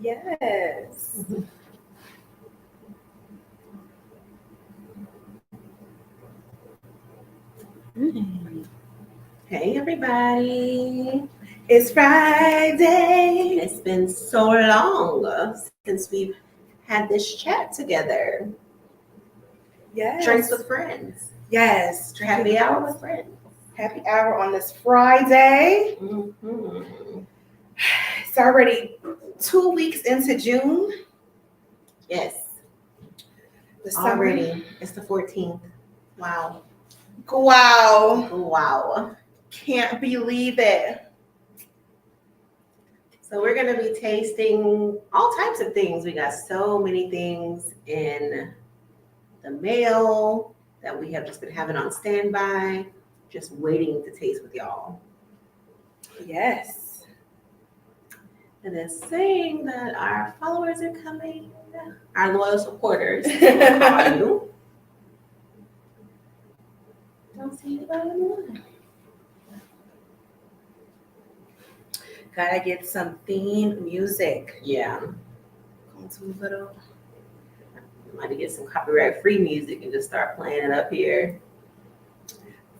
Yes. Hey everybody. It's Friday. It's been so long since we've had this chat together. Yes. Drinks with friends. Yes. Happy hour with friends. Happy hour on this Friday. Mm-hmm. It's already 2 weeks into June. Yes. The summer. Already. It's the 14th. Wow. Wow. Wow. Can't believe it. So we're going to be tasting all types of things. We got so many things in the mail that we have just been having on standby, just waiting to taste with y'all. Yes. And then saying that our followers are coming, our loyal supporters. How are you? Don't see anybody in the line. Gotta get some theme music. Yeah. Going to a little. Might get some copyright-free music and just start playing it up here.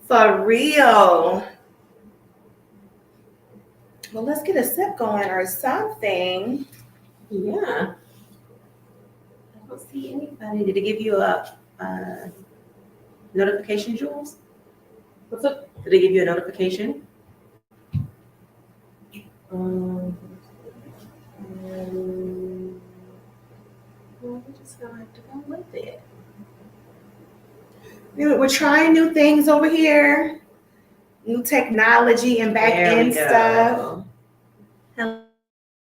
For real. Well, let's get a sip going or something. Yeah. I don't see anybody. Did it give you a notification, Jules? What's up? Did it give you a notification? Well, we're just gonna have to go with it. We're trying new things over here. New technology and back end stuff.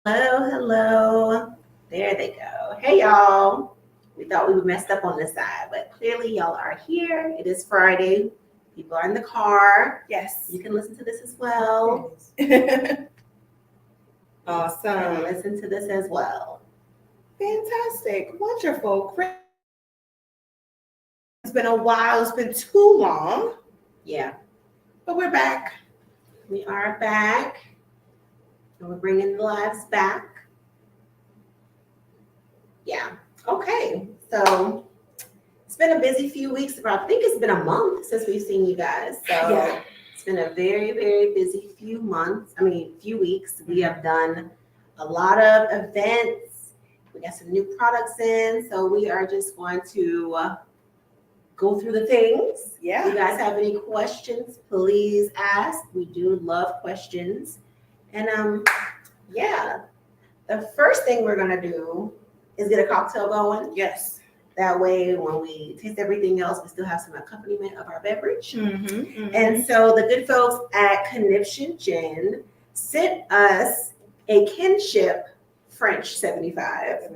Hello. There they go. Hey, y'all. We thought we messed up on this side, but clearly y'all are here. It is Friday. People are in the car. Yes. You can listen to this as well. Awesome. And listen to this as well. Fantastic. Wonderful. It's been a while. It's been too long. Yeah. But we're back. We are back. And we're bringing the lives back. Yeah. Okay. So it's been a busy few weeks. I think it's been a month since we've seen you guys. So yeah. It's been a very, very busy few weeks. We have done a lot of events. We got some new products in. So we are just going to go through the things. Yeah. If you guys have any questions, please ask. We do love questions. And yeah, the first thing we're gonna do is get a cocktail going. Yes. That way, when we taste everything else, we still have some accompaniment of our beverage. Mm-hmm. And so the good folks at Conniption Gin sent us a Kinship French 75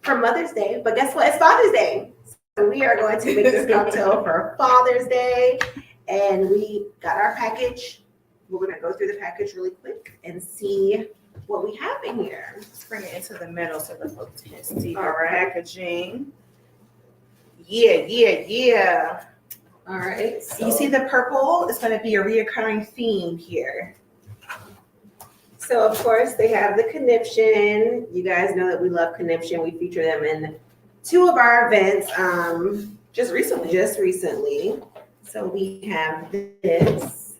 for Mother's Day. But guess what? It's Father's Day. So we are going to make this cocktail for Father's Day. And we got our package. We're going to go through the package really quick and see what we have in here. Let's bring it into the middle so the folks can see All our right. packaging. Yeah. All right. So You see the purple? It's going to be a reoccurring theme here. So, of course, they have the Conniption. You guys know that we love Conniption. We feature them in 2 of our events just recently. So we have this.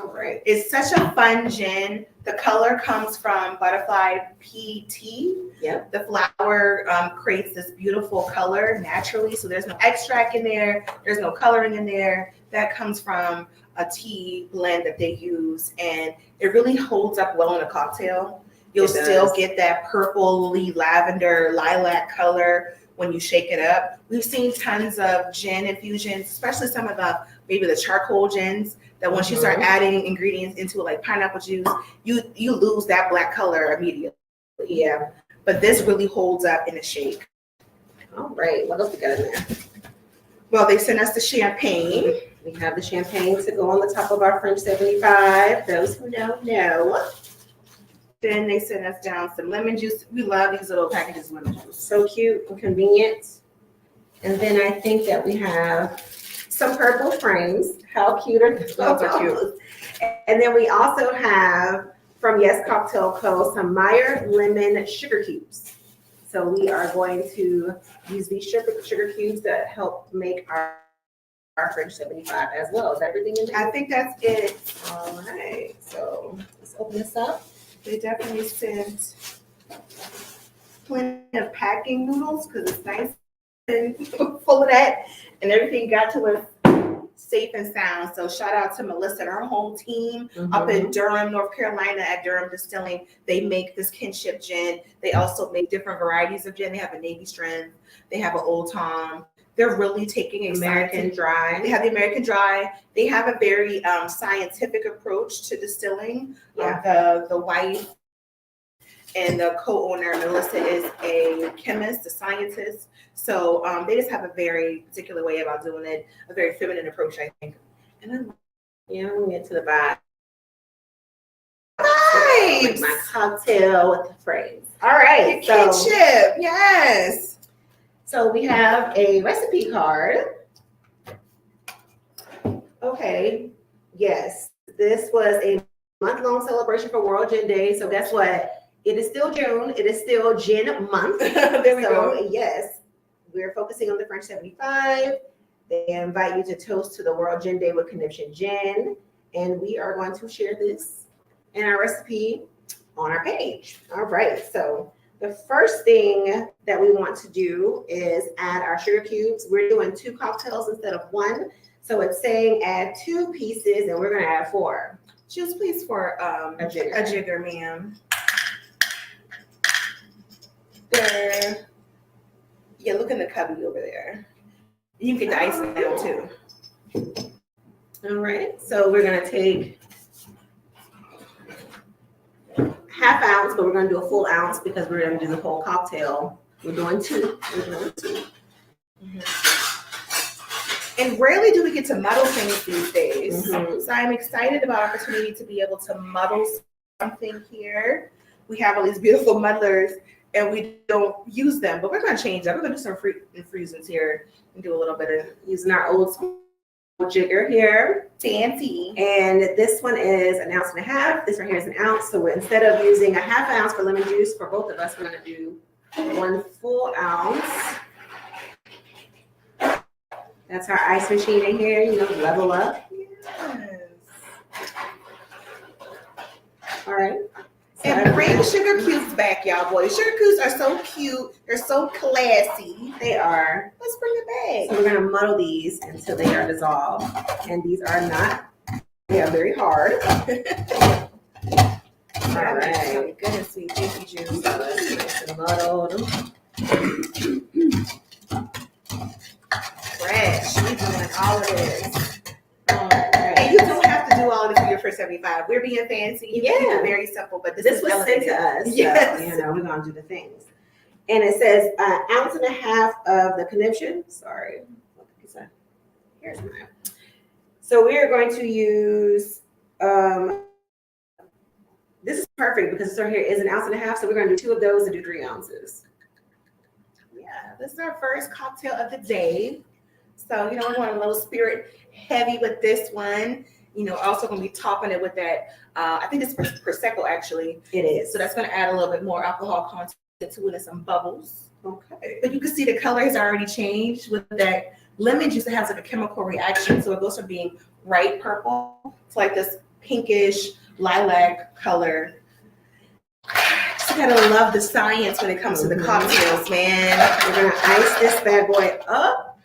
All right. It's such a fun gin. The color comes from Butterfly PT. Yep. The flower creates this beautiful color naturally. So there's no extract in there. There's no coloring in there. That comes from a tea blend that they use. And it really holds up well in a cocktail. You'll still get that purpley lavender lilac color when you shake it up. We've seen tons of gin infusions, especially some of maybe the charcoal gins, that once you start adding ingredients into it, like pineapple juice, you lose that black color immediately. Yeah. But this really holds up in a shake. All right. What else we got in there? Well, they sent us the champagne. We have the champagne to go on the top of our French 75. Those who don't know. Then they sent us down some lemon juice. We love these little packages of lemon juice. So cute and convenient. And then I think that we have some purple frames. How cute are those? Those are cute. And then we also have from Yes Cocktail Co. some Meyer lemon sugar cubes. So we are going to use these sugar cubes that help make our French 75 as well. Is everything in there? I think that's it. All right. So let's open this up. They definitely sent plenty of packing noodles because it's nice and full of that, and everything got to us safe and sound. So shout out to Melissa and her whole team up in Durham, North Carolina at Durham Distilling. They make this kinship gin. They also make different varieties of gin. They have a Navy strength. They have an Old Tom. They're really taking a American Dry. They have the American Dry. They have a very scientific approach to distilling. Yeah. The wife and the co-owner, Melissa, is a chemist, a scientist. So they just have a very particular way about doing it, a very feminine approach, I think. And then, We'll get to the vibe. vibes. My cocktail with the phrase. All right. Kinship, yes. So we have a recipe card. Okay. Yes. This was a month-long celebration for World Gin Day. So guess what? It is still June. It is still Gin Month. There we go. Yes, we're focusing on the French 75. They invite you to toast to the World Gin Day with Conniption Gin. And we are going to share this in our recipe on our page. All right. So the first thing that we want to do is add our sugar cubes. We're doing 2 cocktails instead of 1. So it's saying add 2 pieces and we're going to add 4. Choose please for A jigger. a jigger, ma'am. There. Yeah, look in the cubby over there. You can get the ice down too. All right. So we're going to take half ounce, but we're going to do a full ounce because we're going to do the whole cocktail. We're doing 2. And rarely do we get to muddle things these days. Mhm. So I'm excited about opportunity to be able to muddle something here. We have all these beautiful muddlers and we don't use them, but we're going to change that. We're going to do some infusions here and do a little bit of Using our old school jigger here. fancy. And this one is 1.5 ounces. This right here is 1 ounce. So instead of using a half ounce for lemon juice for both of us, we're going to do 1 full ounce. That's our ice machine in here, level up. Yes. All right. And bring sugar cubes back, y'all boys. Sugar cubes are so cute. They're so classy. They are. Let's bring it So back. we're going to muddle these until they are dissolved. And these are not, they are very hard. All right. Oh, goodness, sweet juicy juice. So that's nice and muddled. Fresh. We doing all of this. All right. And you don't have to do all of this for your first 75. We're being fancy. You can keep Yeah. it very simple, but This is was sent to us. So, Yes. we're going to do the things. And it says 1.5 ounces of the conniption. Sorry. Here's mine. So we are going to use, this is perfect because this right here is 1.5 ounces. So we're going to do 2 of those and do 3 ounces. Yeah, this is our first cocktail of the day. So, we're going a little spirit heavy with this one. Also going to be topping it with that, I think it's Prosecco actually. It is. So that's going to add a little bit more alcohol content to it and some bubbles. Okay. But you can see the color has already changed with that lemon juice. It has like a chemical reaction. So it goes from being bright purple to like this pinkish lilac color. You gotta love the science when it comes to the cocktails, man. We're going to ice this bad boy up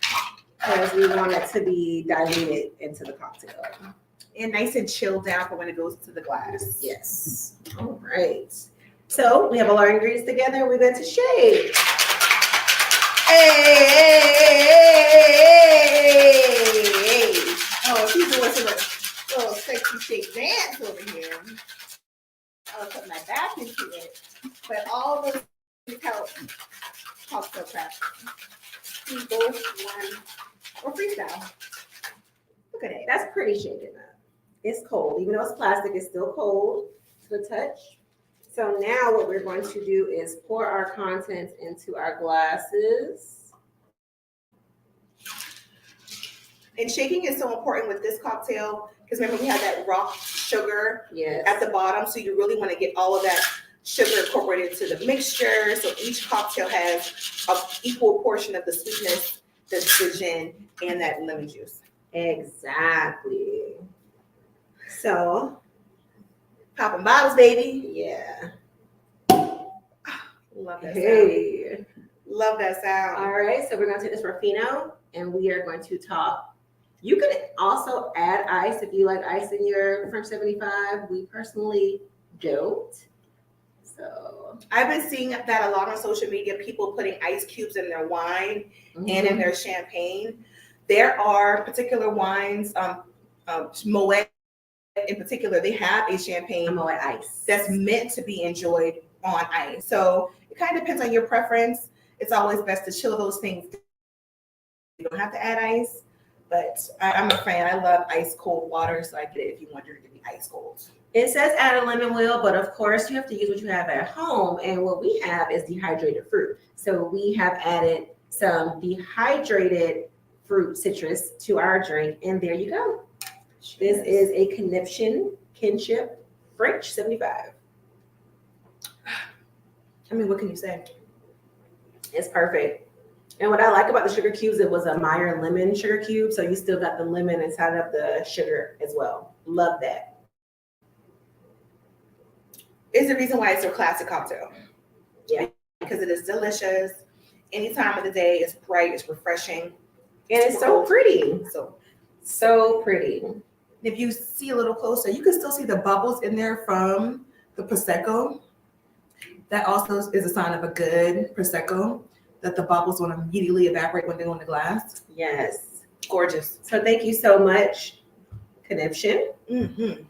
because we want it to be diluted into the cocktail. And nice and chilled down for when it goes to the glass. Yes. All right. So we have all our ingredients together. We're going to shake. Hey! Oh, she's doing some little sexy shake dance over here. I'll put my back into it. But all those help cocktail craft. People, one, or freestyle. Look at it. That's pretty shaken up. It's cold. Even though it's plastic, it's still cold to the touch. So now what we're going to do is pour our contents into our glasses. And shaking is so important with this cocktail because remember we had that rock sugar Yes. at the bottom, so you really want to get all of that sugar incorporated into the mixture. So each cocktail has an equal portion of the sweetness, the gin, and that lemon juice. Exactly. So, Popping bottles, baby. yeah. Love that sound. Hey. Love that sound. All right, so we're going to take this Ruffino and we are going to top. You can also add ice if you like ice in your French 75. We personally don't. So, I've been seeing that a lot on social media, people putting ice cubes in their wine and in their champagne. There are particular wines, Moet in particular, they have a champagne Moet ice that's meant to be enjoyed on ice. So it kind of depends on your preference. It's always best to chill those things. You don't have to add ice, but I'm a fan. I love ice cold water, so I get it if you want it to be ice cold. It says add a lemon wheel, but of course you have to use what you have at home. And what we have is dehydrated fruit. So we have added some dehydrated fruit citrus to our drink. And there you go. This is a Conniption Kinship French 75. I mean, what can you say? It's perfect. And what I like about the sugar cubes, it was a Meyer lemon sugar cube. So you still got the lemon inside of the sugar as well. Love that. Is the reason why it's a classic cocktail. Yeah. Because it is delicious. Any time of the day, it's bright, it's refreshing. And it's so pretty. So pretty. If you see a little closer, you can still see the bubbles in there from the Prosecco. That also is a sign of a good Prosecco, that the bubbles will immediately evaporate when they go in the glass. Yes. Gorgeous. So thank you so much, Conniption. Mm-hmm.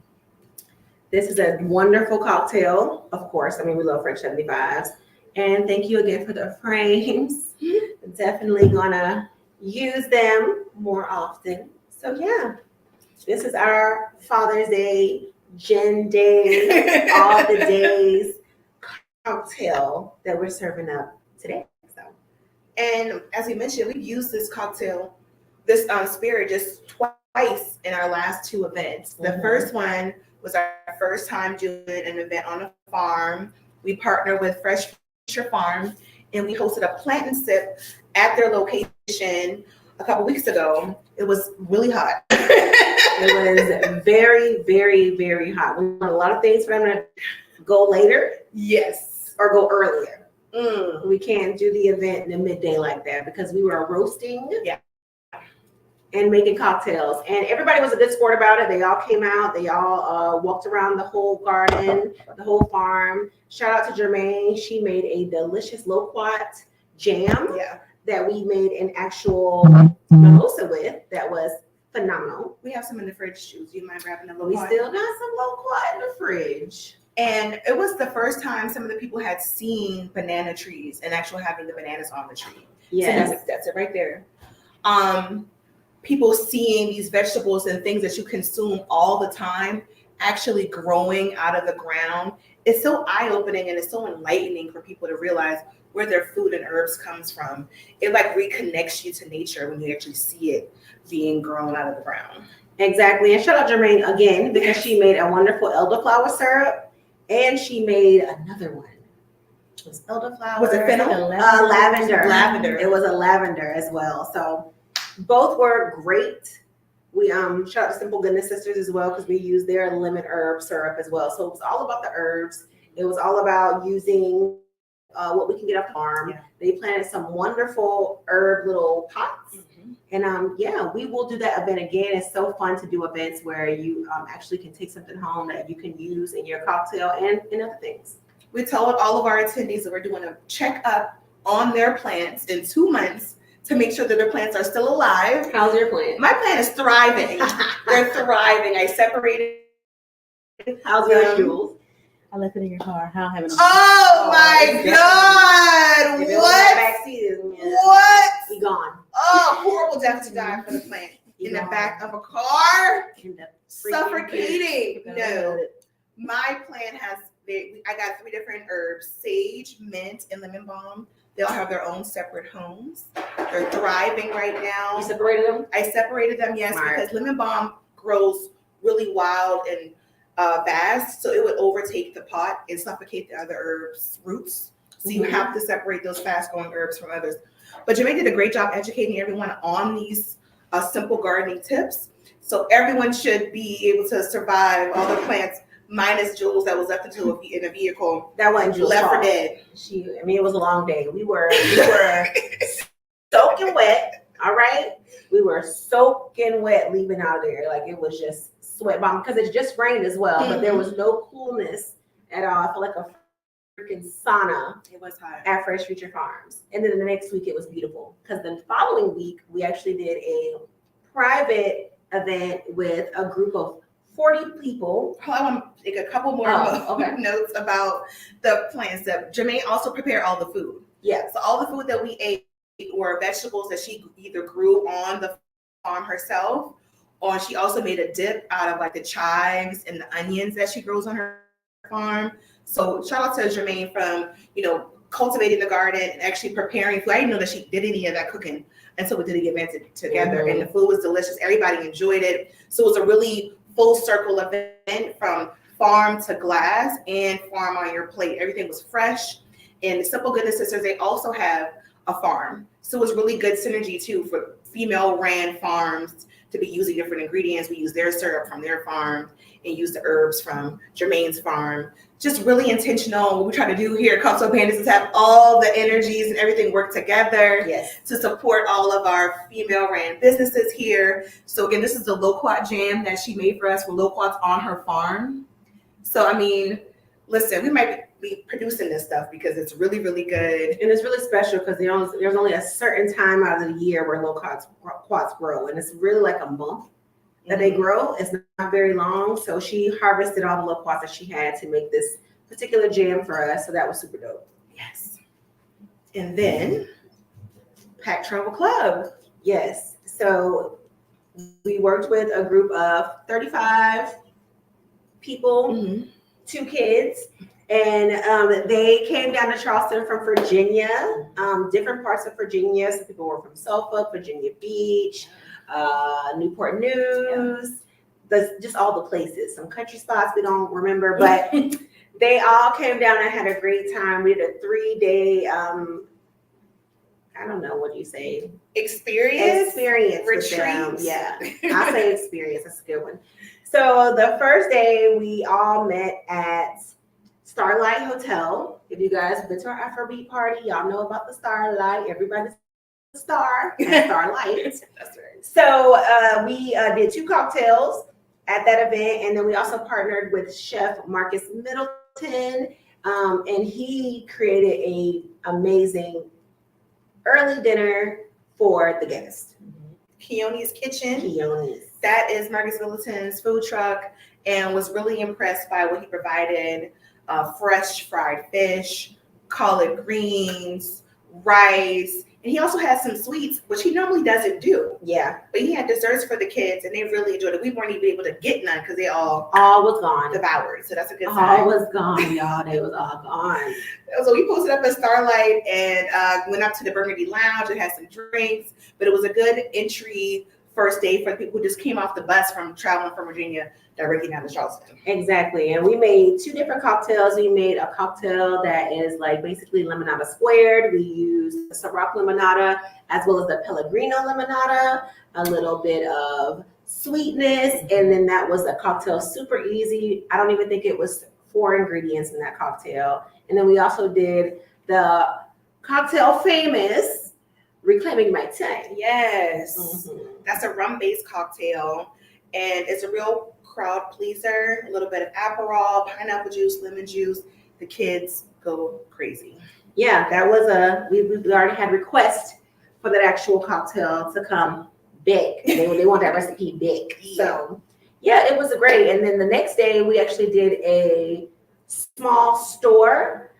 This is a wonderful cocktail, of course. I mean, we love French 75s. And thank you again for the frames. Definitely gonna use them more often. So yeah, this is our Father's Day, Gin Day, all the days cocktail that we're serving up today. So, And as we mentioned, we've used this cocktail, this spirit, just twice in our last two events. The first one was our first time doing an event on a farm. We partnered with Fresh Future Farm, and we hosted a plant and sip at their location a couple weeks ago. It was really hot. it was very, very, very hot. We want a lot of things for them to go later. Yes. Or go earlier. Mm. We can't do the event in the midday like that because we were roasting and making cocktails. And everybody was a good sport about it. They all came out. They all walked around the whole garden, the whole farm. Shout out to Jermaine. She made a delicious loquat jam that we made an actual mimosa with that was phenomenal. We have some in the fridge too. Do you mind grabbing a loquat? We still got some loquat in the fridge. And it was the first time some of the people had seen banana trees and actually having the bananas on the tree. Yes. So that's it right there. People seeing these vegetables and things that you consume all the time actually growing out of the ground. It's so eye-opening and it's so enlightening for people to realize where their food and herbs comes from. It like reconnects you to nature when you actually see it being grown out of the ground. Exactly. And shout out Jermaine again because she made a wonderful elderflower syrup and she made another one. It was elderflower. Was it fennel? Lavender. Lavender. It was a lavender as well. So both were great. We shout out to Simple Goodness Sisters as well because we used their lemon herb syrup as well. So it was all about the herbs. It was all about using what we can get off the farm. Yeah. They planted some wonderful herb little pots. And we will do that event again. It's so fun to do events where you actually can take something home that you can use in your cocktail and other things. We told all of our attendees that we're doing a checkup on their plants in 2 months to make sure that their plants are still alive. How's your plant? My plant is thriving. They're thriving. I separated. How's yours, Jules? I left it in your car. I don't have it. Oh my God! If it was in the What? backseat, What? we gone. Oh, horrible death to die for the plant in the back of a car, In the suffocating. freaking- No, my plant has. I got 3 different herbs: sage, mint, and lemon balm. They all have their own separate homes. They're thriving right now. You separated them? I separated them, yes, Smart. because lemon balm grows really wild and vast, so it would overtake the pot and suffocate the other herbs' roots. So you have to separate those fast-growing herbs from others. But Jermaine did a great job educating everyone on these simple gardening tips. So everyone should be able to survive all the plants, minus Jules that was left in a vehicle. That wasn't Jules' Left for fault. dead. It was a long day. We were soaking wet. All right, we were soaking wet leaving out of there. Like it was just sweat bomb because it just rained as well, but there was no coolness at all. I felt like a freaking sauna. It was hot. At Fresh Future Farms. And then the next week it was beautiful because the following week we actually did a private event with a group of 40 people. I want to take a couple more notes about the plants. That Jermaine also prepared all the food. Yeah. So all the food that we ate were vegetables that she either grew on the farm herself, or she also made a dip out of like the chives and the onions that she grows on her farm. So shout out to Jermaine from, cultivating the garden and actually preparing food. I didn't know that she did any of that cooking until we did the event together. And the food was delicious. Everybody enjoyed it. So it was a really full circle event from farm to glass and farm on your plate. Everything was fresh. And the Simple Goodness Sisters, they also have a farm. So it was really good synergy too for female ran farms to be using different ingredients. We use their syrup from their farm and use the herbs from Jermaine's farm. Just really intentional. What we try to do here at Cocktail Bandits is have all the energies and everything work together to support all of our female ran businesses here. So again, this is the loquat jam that she made for us for loquats on her farm. So I mean, listen, we might be producing this stuff because it's really, really good. And it's really special because there's only a certain time out of the year where loquats grow. And it's really like a month that they grow. It's not very long. So she harvested all the loquats that she had to make this particular jam for us. So that was super dope. Yes. And then Pack Travel Club. Yes. So we worked with a group of 35 people, 2 kids. And they came down to Charleston from Virginia, different parts of Virginia. Some people were from Suffolk, Virginia Beach, Newport News, just all the places. Some country spots we don't remember, but they all came down and had a great time. We did a 3-day, I don't know, what do you say? Experience With them. Yeah, I say experience. That's a good one. So the first day we all met at Starlight Hotel. If you guys have been to our Afrobeat party, y'all know about the Starlight. Everybody's a star at Starlight. That's right. So we did 2 cocktails at that event, and then we also partnered with Chef Marcus Middleton, and he created a amazing early dinner for the guests. Keone's Kitchen. Keone's. That is Marcus Middleton's food truck, and was really impressed by what he provided. Fresh fried fish, collard greens, rice, and he also had some sweets, which he normally doesn't do. Yeah. But he had desserts for the kids, and they really enjoyed it. We weren't even able to get none because they all was gone. Devoured. So that's a good sign. All was gone, y'all. They was all gone. So we posted up at Starlight and went up to the Burgundy Lounge and had some drinks, but it was a good entry first day for people who just came off the bus from traveling from Virginia directly down to Charleston. Exactly. And we made 2 different cocktails. We made a cocktail that is like basically limonada squared. We used the Ciroc limonada as well as the Pellegrino limonada, a little bit of sweetness. And then that was a cocktail super easy. I don't even think it was 4 ingredients in that cocktail. And then we also did the cocktail famous Reclaiming My Time. Yes. That's a rum-based cocktail, and it's a real crowd pleaser. A little bit of Aperol, pineapple juice, lemon juice. The kids go crazy. Yeah, that was we already had requests for that actual cocktail to come big. They want that recipe big. So yeah, it was great. And then the next day we actually did a small store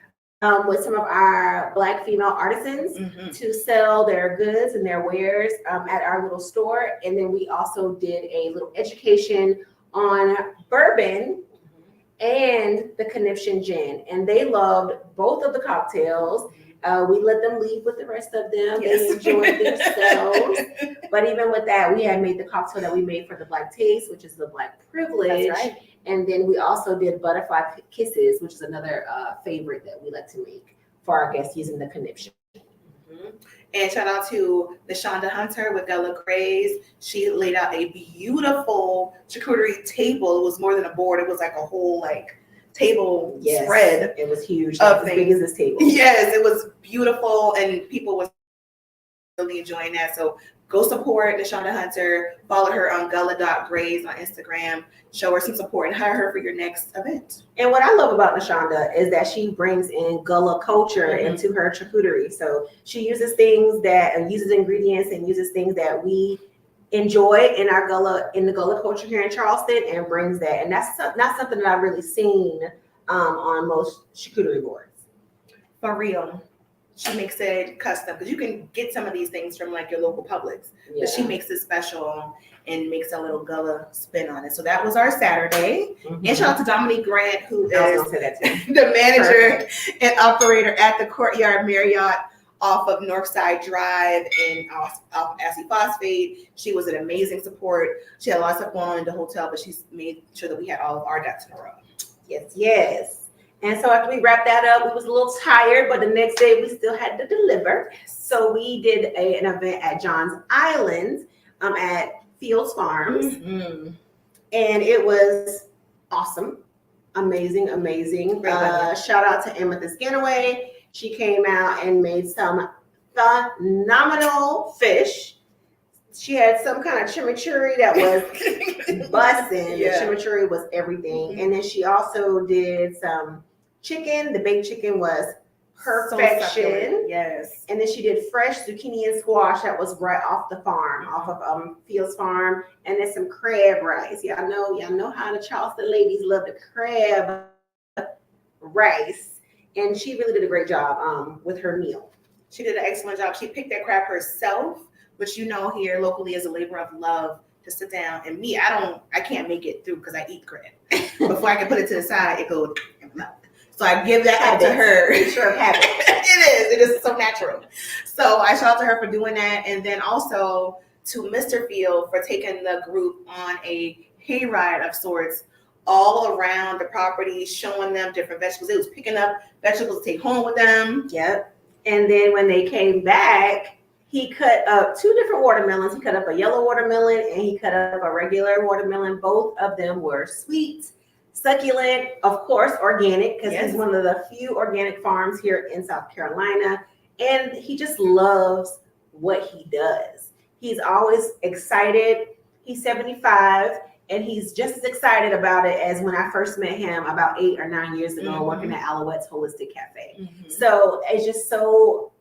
with some of our Black female artisans to sell their goods and their wares at our little store. And then we also did a little education on bourbon and the Conniption gin. And they loved both of the cocktails. We let them leave with the rest of them. Yes. They enjoyed themselves. But even with that, we had made the cocktail that we made for the Black Taste, which is the Black Privilege. That's right. And then we also did Butterfly Kisses, which is another favorite that we like to make for our guests using the conniption. And shout out to Nashonda Hunter with Gullah Grays. She laid out a beautiful charcuterie table. It was more than a board. It was like a whole like table spread. It was huge, Of like as big as this table. Yes, it was beautiful, and people was really enjoying that. So go support Nashonda Hunter. Follow her on Gullah.Grays on Instagram. Show her some support and hire her for your next event. And what I love about Nashonda is that she brings in Gullah culture Mhm. into her charcuterie. So she uses things that uses ingredients and uses things that we enjoy in our in the Gullah culture here in Charleston, and brings that. And that's not something that I've really seen on most charcuterie boards. For real. She makes it custom because you can get some of these things from like your local Publix, but she makes it special and makes a little Gullah spin on it. So that was our Saturday. Mhm. And shout out to Dominique Grant, who I is was gonna say that too. the manager and operator at the Courtyard Marriott off of Northside Drive and off Assy Phosphate. She was an amazing support. She had lots of going on in the hotel, but she's made sure that we had all of our ducks in a row. Yes. And so after we wrapped that up, we was a little tired, but the next day we still had to deliver. So we did an event at John's Island at Fields Farms. Mm-hmm. And it was awesome. Amazing. Great idea. Shout out to Amethyst Ganaway. She came out and made some phenomenal fish. She had some kind of chimichurri that was bussin'. Yeah. The chimichurri was everything. Mhm. And then she also did some chicken. The baked chicken was So perfection. succulent. Yes. And then she did fresh zucchini and squash that was right off the farm, off of Fields Farm, and then some crab rice. Y'all know how the Charleston ladies love the crab rice, and she really did a great job with her meal. She did an excellent job. She picked that crab herself, which you know here locally is a labor of love to sit down. And me, I can't make it through because I eat crab. Before I can put it to the side, it goes in my mouth. So I give that up to her. Sure, habit. It is so natural. So I shout out to her for doing that. And then also to Mr. Field for taking the group on a hayride of sorts all around the property, showing them different vegetables. It was picking up vegetables to take home with them. Yep. And then when they came back, he cut up 2 different watermelons. He cut up a yellow watermelon and he cut up a regular watermelon. Both of them were sweet, succulent, of course, organic, because Yes. he's one of the few organic farms here in South Carolina. And he just loves what he does. He's always excited. He's 75, and he's just as excited about it as when I first met him about 8 or 9 years ago, Mhm. working at Alouette's Holistic Cafe. So it's just so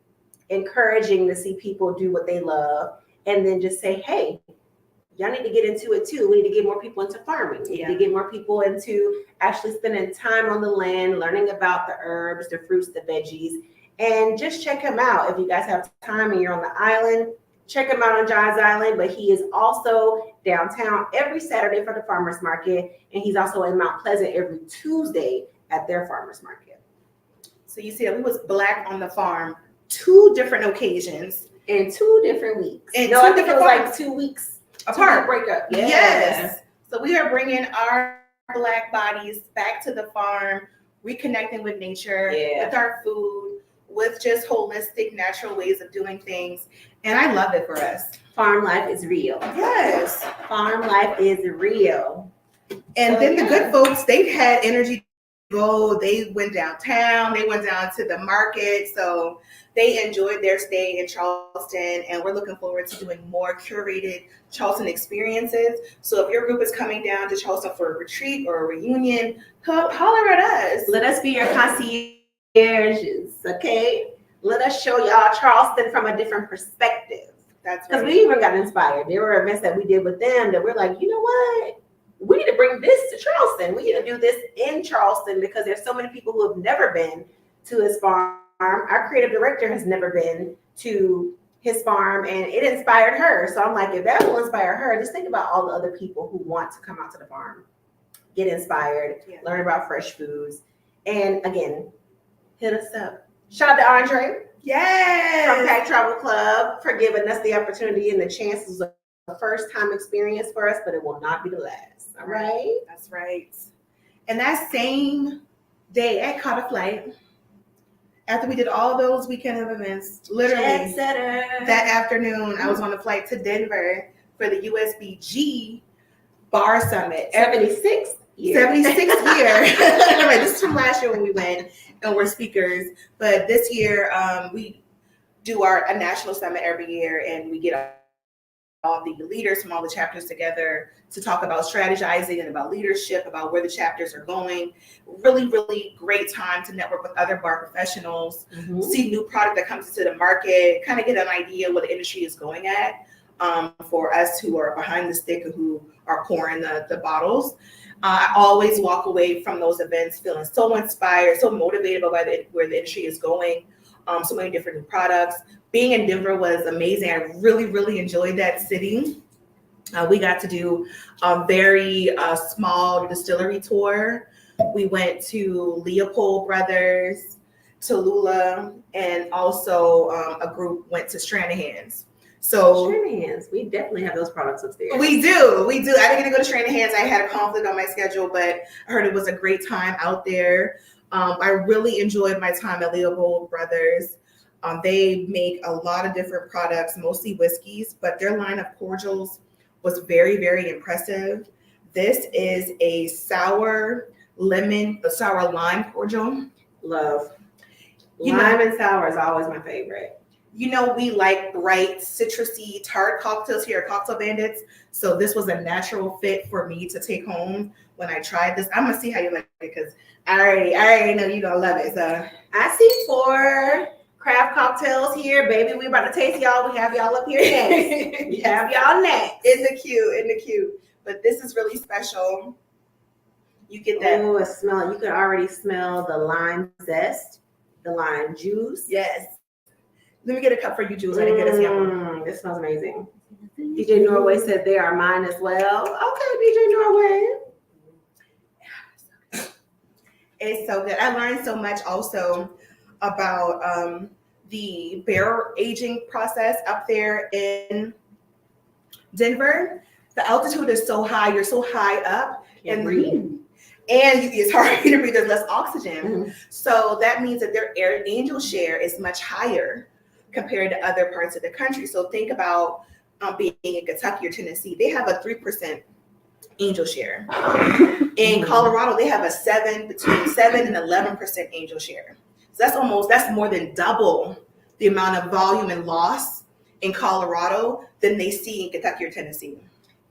encouraging to see people do what they love and then just say, hey, y'all need to get into it too. We need to get more people into farming. We need to get more people into actually spending time on the land, learning about the herbs, the fruits, the veggies, and just check him out. If you guys have time and you're on the island, check him out on John's Island. But he is also downtown every Saturday for the farmers market. And he's also in Mount Pleasant every Tuesday at their farmers market. So you see, we was Black on the farm 2 different occasions. In 2 different weeks. In No, 2 I think it was different like 2 weeks apart. breakup. Yes. So we are bringing our Black bodies back to the farm, reconnecting with nature, Yeah. with our food, with just holistic, natural ways of doing things. And I love it for us. Farm life is real. Yes. Farm life is real. And So, then the yeah. good folks, they've had energy to go. They went downtown. They went down to the market. So they enjoyed their stay in Charleston. And we're looking forward to doing more curated Charleston experiences. So if your group is coming down to Charleston for a retreat or a reunion, holler at us. Let us be your concierges, okay? Let us show y'all Charleston from a different perspective. That's Because right. we even got inspired. There were events that we did with them that we're like, you know what? We need to bring this to Charleston. We need to do this in Charleston because there's so many people who have never been to his farm. Our creative director has never been to his farm, and it inspired her. So I'm like, if that will inspire her, just think about all the other people who want to come out to the farm, get inspired, Yeah. learn about fresh foods. And again, hit us up. Shout out to Andre from Yes. Pack Travel Club for giving us the opportunity and the chances of a first time experience for us, but it will not be the last. All right. That's right. And that same day, I caught a flight. After we did all those weekend of events, Jet literally setter. that afternoon, I was on a flight to Denver for the USBG Bar Summit. 76th year. 76th year. Right, this is from last year when we went and we're speakers. But this year, we do a national summit every year, and we get all the leaders from all the chapters together to talk about strategizing and about leadership, about where the chapters are going. Really, really great time to network with other bar professionals, see new product that comes to the market, kind of get an idea what the industry is going at. For us who are behind the stick and who are pouring the bottles. I always walk away from those events feeling so inspired, so motivated by where the industry is going. So many different new products. Being in Denver was amazing. I really, really enjoyed that city. We got to do a very small distillery tour. We went to Leopold Brothers, Tallulah, and also a group went to Stranahan's. So Stranahan's, we definitely have those products upstairs. we do. I didn't get to go to Stranahan's. I had a conflict on my schedule, but I heard it was a great time out there. I really enjoyed my time at Leopold Brothers. They make a lot of different products, mostly whiskeys, but their line of cordials was very, very impressive. This is a sour lime cordial. Love. You Lime and sour is always my favorite. You know, we like bright, citrusy, tart cocktails here at Cocktail Bandits. So this was a natural fit for me to take home when I tried this. I'm gonna see how you like it because I already know you're gonna love it. So I see 4 craft cocktails here, baby. We about to taste y'all. We have y'all up here next. We have y'all next. in the queue. But this is really special. You get that. Oh, it smell. You can already smell the lime zest, the lime juice. Yes. Let me get a cup for you, Jules. I didn't get a sample. This smells amazing. DJ Norway said they are mine as well. Okay, DJ Norway. It's so good. I learned so much also about the barrel aging process up there in Denver. The altitude is so high. You're so high up. Can't And breathe. it's hard to breathe. There's less oxygen. Mhm. So that means that their angel share is much higher compared to other parts of the country. So think about being in Kentucky or Tennessee. They have a 3% angel share. In Colorado, they have between 7 and 11% angel share. So that's more than double the amount of volume and loss in Colorado than they see in Kentucky or Tennessee.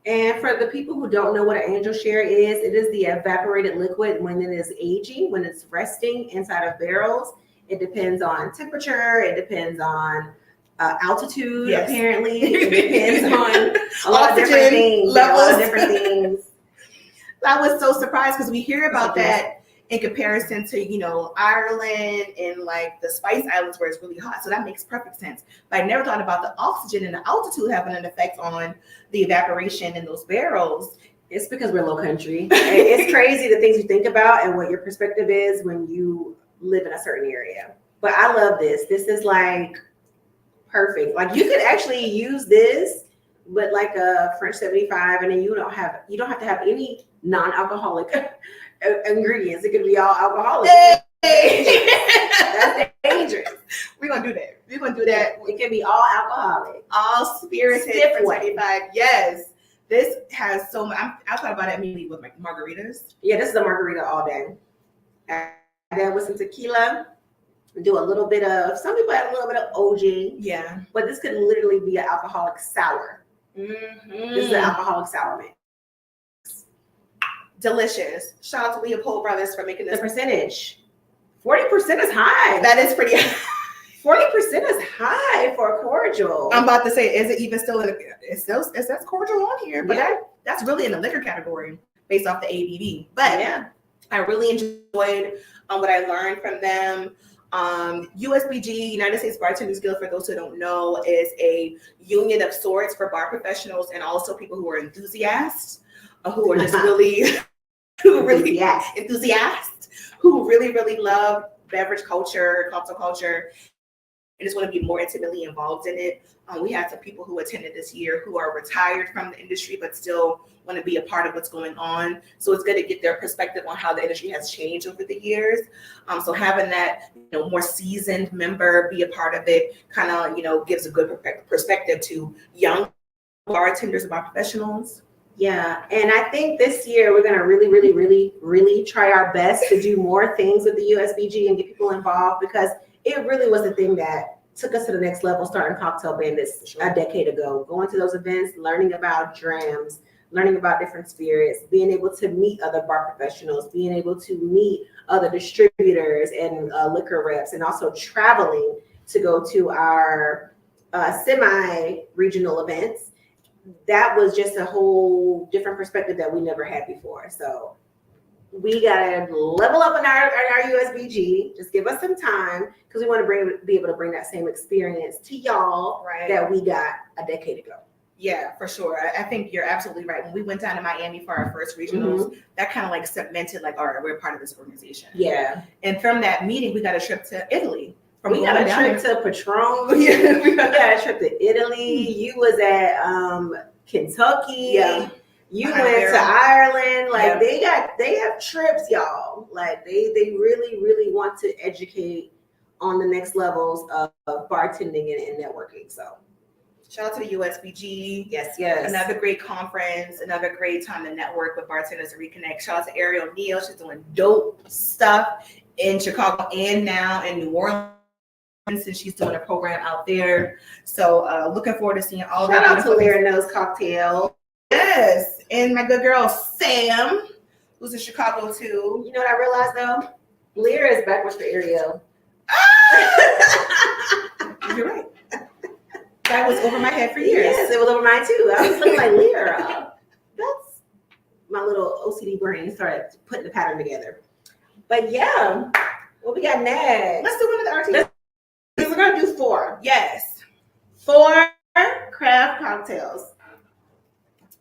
And for the people who don't know what an angel share is, it is the evaporated liquid when it is aging, when it's resting inside of barrels. It depends on temperature. It depends on altitude, Yes. apparently. It depends on a lot of different Oxygen things. levels. A lot of different things. I was so surprised because we hear about that in comparison to, Ireland and like the Spice Islands where it's really hot. So that makes perfect sense. But I never thought about the oxygen and the altitude having an effect on the evaporation in those barrels. It's because we're low country. It's crazy the things you think about and what your perspective is when you live in a certain area. But I love this. This is like perfect. Like you could actually use this with like a French 75 and then you don't have to have any non-alcoholic ingredients. It could be all alcoholic. Hey! That's dangerous. We're going to do that. We're going to do that. It can be all alcoholic. All spirited Stiff for way. 25. Yes. This has so much. I thought about it immediately with like margaritas. Yeah, this is a margarita all day. Add that with some tequila. Do a little bit of, some people add a little bit of OG. Yeah. But this could literally be an alcoholic sour. Mm-hmm. This is an alcoholic sour mix. Delicious. Shout out to Leopold Brothers for making The this. percentage, 40% is high. That is pretty. 40% is high for a cordial. I'm about to say, is it even still in it says cordial on here, but Yeah. that's really in the liquor category based off the ABV. But yeah, I really enjoyed what I learned from them. USBG, United States Bartenders Guild, for those who don't know, is a union of sorts for bar professionals and also people who are enthusiasts, who are just really, yeah. enthusiasts, who really, really love beverage culture, cocktail culture, and just want to be more intimately involved in it. We had some people who attended this year who are retired from the industry, but still want to be a part of what's going on. So it's good to get their perspective on how the industry has changed over the years. So having that, more seasoned member be a part of it kind of, gives a good perspective to young bartenders and bar professionals. Yeah, and I think this year we're gonna really, really, really, really try our best to do more things with the USBG and get people involved, because it really was the thing that took us to the next level, starting Cocktail Bandits a decade ago. Going to those events, learning about drams, learning about different spirits, being able to meet other bar professionals, being able to meet other distributors and liquor reps, and also traveling to go to our semi-regional events. That was just a whole different perspective that we never had before. So we gotta level up on our USBG. Just give us some time, because we want to be able to bring that same experience to y'all that we got a decade ago. Yeah, for sure. I think you're absolutely right. When we went down to Miami for our first regionals, that kind of like cemented like, all right, we're part of this organization. Yeah. And from that meeting, we got a trip to Italy. We got a trip to Patron. Yeah, we got a trip to Italy. You was at Kentucky. Yeah. You went to Ireland. Like they have trips, y'all. Like they really, really want to educate on the next levels of bartending and networking. So shout out to the USBG. Yes. Another great conference, another great time to network with bartenders and reconnect. Shout out to Ariel Neal. She's doing dope stuff in Chicago and now in New Orleans. And she's doing a program out there. So looking forward to seeing all that. Shout out to Lyra Knows Cocktail. Yes. And my good girl, Sam, who's in Chicago too. You know what I realized though? Lyra is backwards for Ariel. You're right. That was over my head for years. Yes, it was over mine too. I was looking like Lyra. That's my little OCD brain started putting the pattern together. But yeah, what we got next? Let's do one of the RTs. We're gonna do 4. Yes. 4 craft cocktails.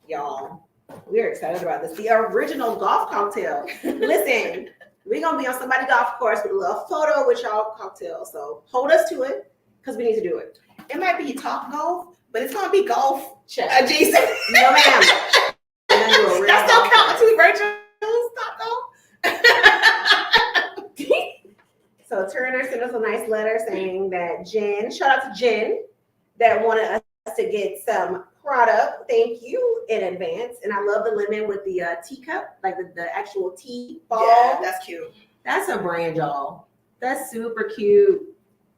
Y'all, we're excited about this. The original golf cocktail. Listen, we're gonna be on somebody's golf course with a little photo with y'all cocktail. So hold us to it, because we need to do it. It might be Top Golf, but it's gonna be golf adjacent. No, ma'am. That still count to virtual Top Golf. So Turner sent us a nice letter saying that Jen, shout out to Jen, that wanted us to get some product. Thank you in advance. And I love the lemon with the teacup, like the actual tea ball. Yeah, that's cute. That's a brand, y'all. That's super cute.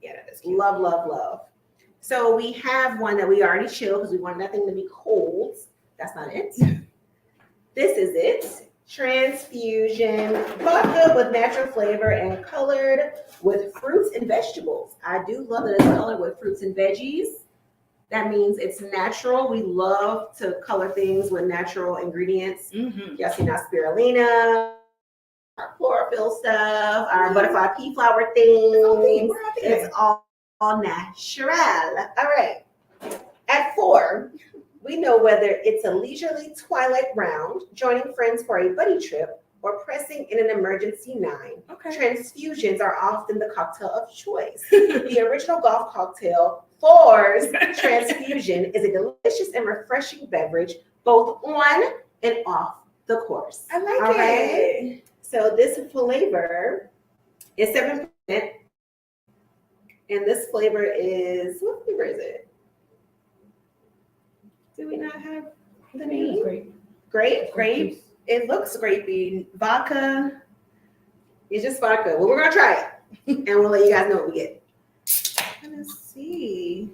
Yeah, that is cute. Love, love, love. So we have one that we already chilled because we wanted that thing to be cold. That's not it. This is it. Transfusion vodka with natural flavor and colored with fruits and vegetables. I do love that it's colored with fruits and veggies. That means it's natural. We love to color things with natural ingredients. Y'all seen our spirulina, our chlorophyll stuff, our butterfly pea flower things. It's all natural. All right. At 4, we know whether it's a leisurely twilight round, joining friends for a buddy trip, or pressing in an emergency 9. Okay. Transfusions are often the cocktail of choice. The original golf cocktail, 4's Transfusion, is a delicious and refreshing beverage, both on and off the course. I like All it. Right? So this flavor is 7%. And this flavor is, what flavor is it? Do we not have the name? Grape? It looks grapey. Vodka. It's just vodka. Well, we're going to try it. And we'll let you guys know what we get. Let's see.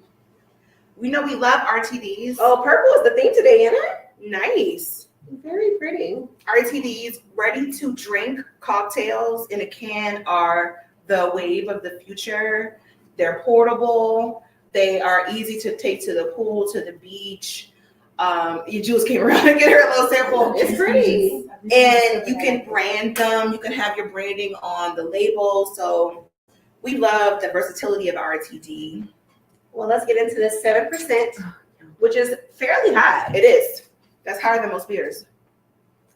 We know we love RTDs. Oh, purple is the theme today, isn't it? Nice. Very pretty. RTDs, ready to drink cocktails in a can, are the wave of the future. They're portable. They are easy to take to the pool, to the beach. Jules came around to get her a little sample. It's pretty. And you can brand them. You can have your branding on the label. So we love the versatility of RTD. Well, let's get into this 7%, which is fairly high. It is. That's higher than most beers.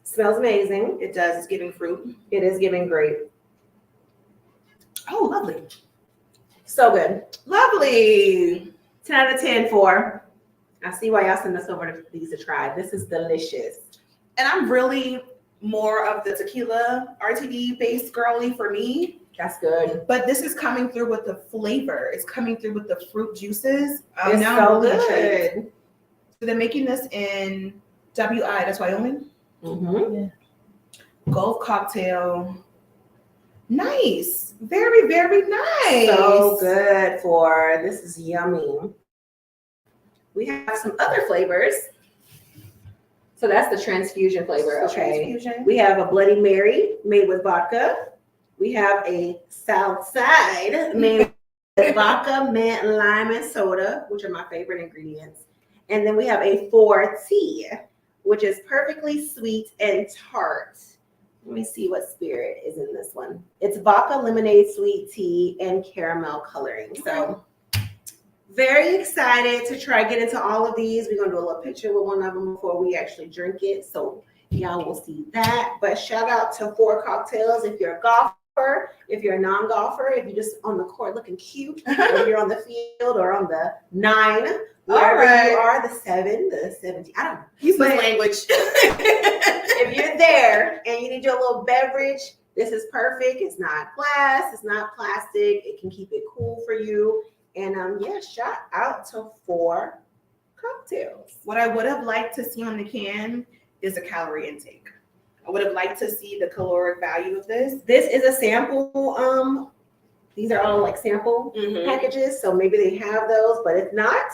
Smells amazing. It does. It's giving fruit. It is giving grape. Oh, lovely. So good. Lovely. 10 out of 10 for. I see why y'all send us over to these to try. This is delicious. And I'm really more of the tequila RTD based girly for me. That's good. But this is coming through with the flavor. It's coming through with the fruit juices. It's Now so I'm really intrigued. good. So they're making this in WI, that's Wyoming. Mm-hmm. Gulf cocktail. Nice. Very, very nice. So good for. This is yummy. We have some other flavors. So that's the transfusion flavor. Okay. Transfusion. We have a Bloody Mary made with vodka. We have a Southside made with vodka, mint, lime, and soda, which are my favorite ingredients. And then we have a 4T, which is perfectly sweet and tart. Let me see what spirit is in this one. It's vodka, lemonade, sweet tea, and caramel coloring. So very excited to try get into all of these. We're going to do a little picture with one of them before we actually drink it. So y'all will see that. But shout out to 4 Cocktails. If you're a golfer, if you're a non-golfer, if you're just on the court looking cute, if you're on the field or on the 9, wherever you are, the 7, the 17, I don't know. Use my But language. if you're there and you need your little beverage, this is perfect. It's not glass, it's not plastic. It can keep it cool for you. And yeah, shout out to 4 Cocktails. What I would have liked to see on the can is a calorie intake. I would have liked to see the caloric value of this. This is a sample. These are all like sample packages, so maybe they have those, but if not,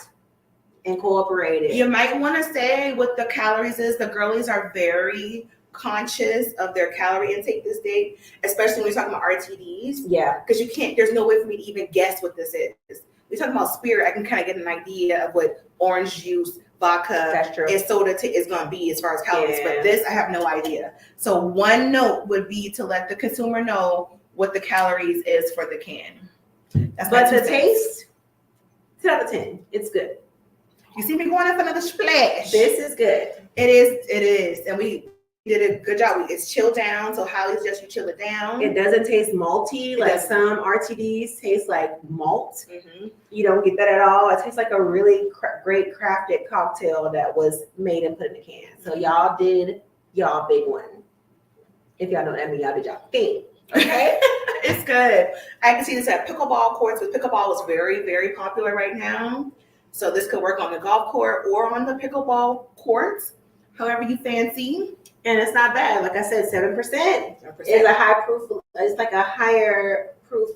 incorporate it. You might want to say what the calories is. The girlies are very conscious of their calorie intake this day, especially when we're talking about RTDs. Yeah, Because you can't, there's no way for me to even guess what this is. We're talking about spirit, I can kind of get an idea of what orange juice, vodka, that's true. and soda is going to be as far as calories. Yeah. But this, I have no idea. So one note would be to let the consumer know what the calories is for the can. That's my But 2 the cents. taste, 10 out of 10. It's good. You see me going up another splash. This is good. It is. And we did a good job. It's chilled down. So how is just you chill it down? It doesn't taste malty like doesn't. some RTDs taste like malt. Mm-hmm. You don't get that at all. It tastes like a really great crafted cocktail that was made and put in a can. So y'all did y'all big one. If y'all know what I mean, y'all did y'all thing. Okay? It's good. I can see this at pickleball courts, but pickleball is very, very popular right now. So this could work on the golf court or on the pickleball courts, however you fancy. And it's not bad. Like I said, 7% is a high proof. It's like a higher proof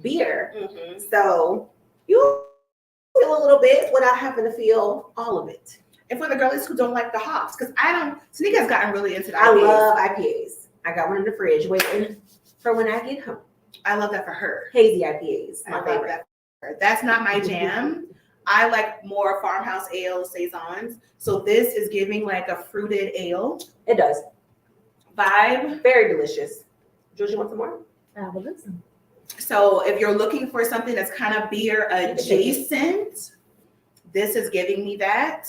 beer. Mm-hmm. So you feel a little bit without having to feel all of it. And for the girlies who don't like the hops, because Tanika's gotten really into the I IPAs. love IPAs. I got one in the fridge waiting for when I get home. I love that for her. Hazy IPAs, I my love favorite. that for her. That's not my jam. I like more farmhouse ale saisons. So this is giving like a fruited ale It does. vibe. Very delicious. George, you want some more? I will listen. So if you're looking for something that's kind of beer adjacent, this is giving me that.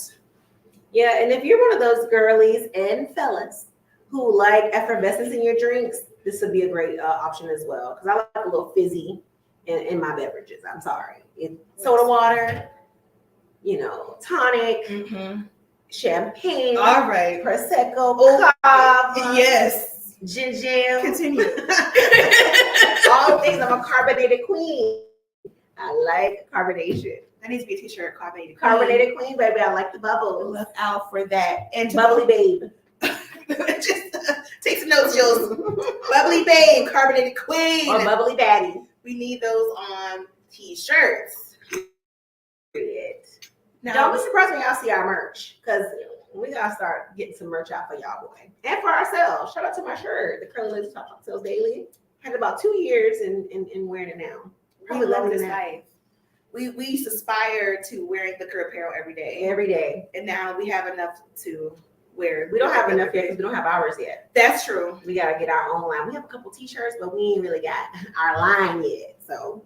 Yeah, and if you're one of those girlies and fellas who like effervescence in your drinks, this would be a great option as well. Because I like a little fizzy in my beverages. I'm sorry. Soda water, tonic, Mm-hmm. champagne, All right. Prosecco, Oh, cava, Yes. ginger. Continue. All things. I'm a carbonated queen. I like carbonation. That needs to be a t-shirt. Carbonated. Carbonated queen, baby. I like the bubbles. Look out for that. And Bubbly babe. Just take some notes, Jules. Bubbly babe, carbonated queen. Or bubbly baddie. We need those on t-shirts. Period. Now, Don't be surprised when y'all see our merch, because we gotta start getting some merch out for y'all, boy, and for ourselves. Shout out to my shirt, the Curly Ladies Top Cocktails Daily. Had about 2 years in wearing it now. we love this life. We used to aspire to wearing thicker apparel every day, Every day. and now we have enough to wear. We don't have enough yet because we don't have ours yet. That's true. We gotta get our own line. We have a couple t-shirts, but we ain't really got our line yet. So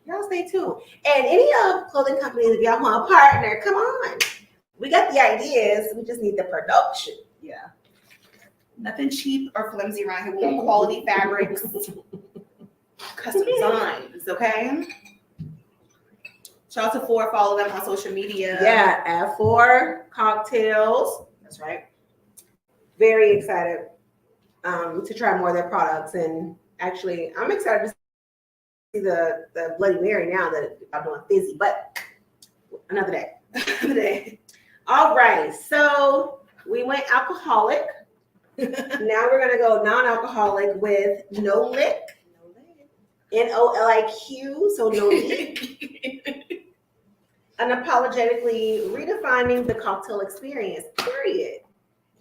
y'all stay tuned. And any clothing companies, if y'all want a partner, come on. We got the ideas. We just need the production. Yeah. Nothing cheap or flimsy around here. We want quality fabrics. custom designs, okay? Shout out to Four, follow them on social media. Yeah, at 4 Cocktails. That's right. Very excited to try more of their products. And actually, I'm excited to see the Bloody Mary now that I'm doing fizzy, but another day. Another day. All right, so we went alcoholic. Now we're gonna go non-alcoholic with No Lick, NOLIQ, so No Lick. Unapologetically redefining the cocktail experience, period.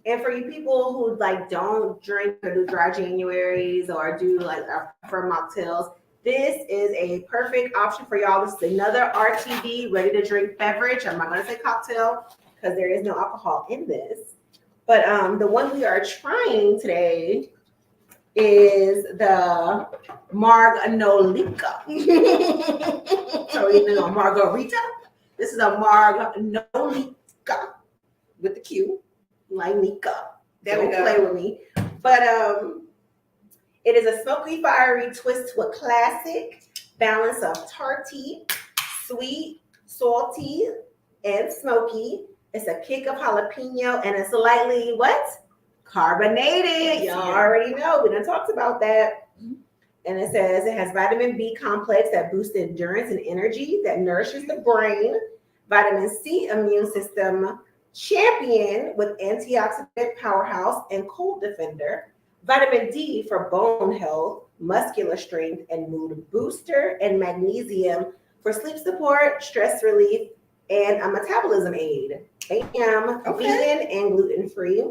And for you people who like don't drink or do dry Januaries or do like for mocktails, this is a perfect option for y'all. This is another RTD, ready to drink beverage. I'm not gonna say cocktail because there is no alcohol in this. But the one we are trying today is the Marganolica. So you know margarita. This is a Marganolica with the Q, like Nika. There we Don't go. play with me. But it is a smoky, fiery twist to a classic balance of tarty, sweet, salty, and smoky. It's a kick of jalapeno and it's slightly what? Carbonated. Y'all already know. We done talked about that. And it says it has vitamin B complex that boosts endurance and energy, that nourishes the brain, vitamin C immune system champion with antioxidant powerhouse and cold defender, vitamin D for bone health, muscular strength, and mood booster, and magnesium for sleep support, stress relief, and a metabolism aid. Bam, vegan and gluten free.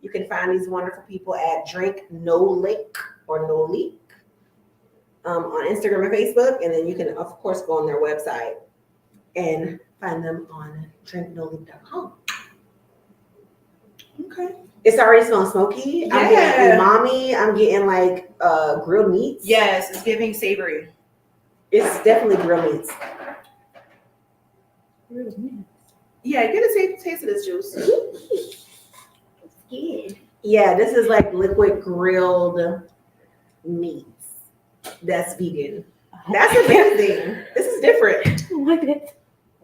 You can find these wonderful people at Drink No Lick or No Leak on Instagram and Facebook, and then you can of course go on their website and find them on drinknoleak.com. Okay. It's already smelling smoky. I'm getting umami. I'm getting like grilled meats. Yes, it's giving savory. It's definitely grilled meats. Yeah, get a taste of this juice. Yeah, this is like liquid grilled meats. That's vegan. That's amazing. This is different. I like it.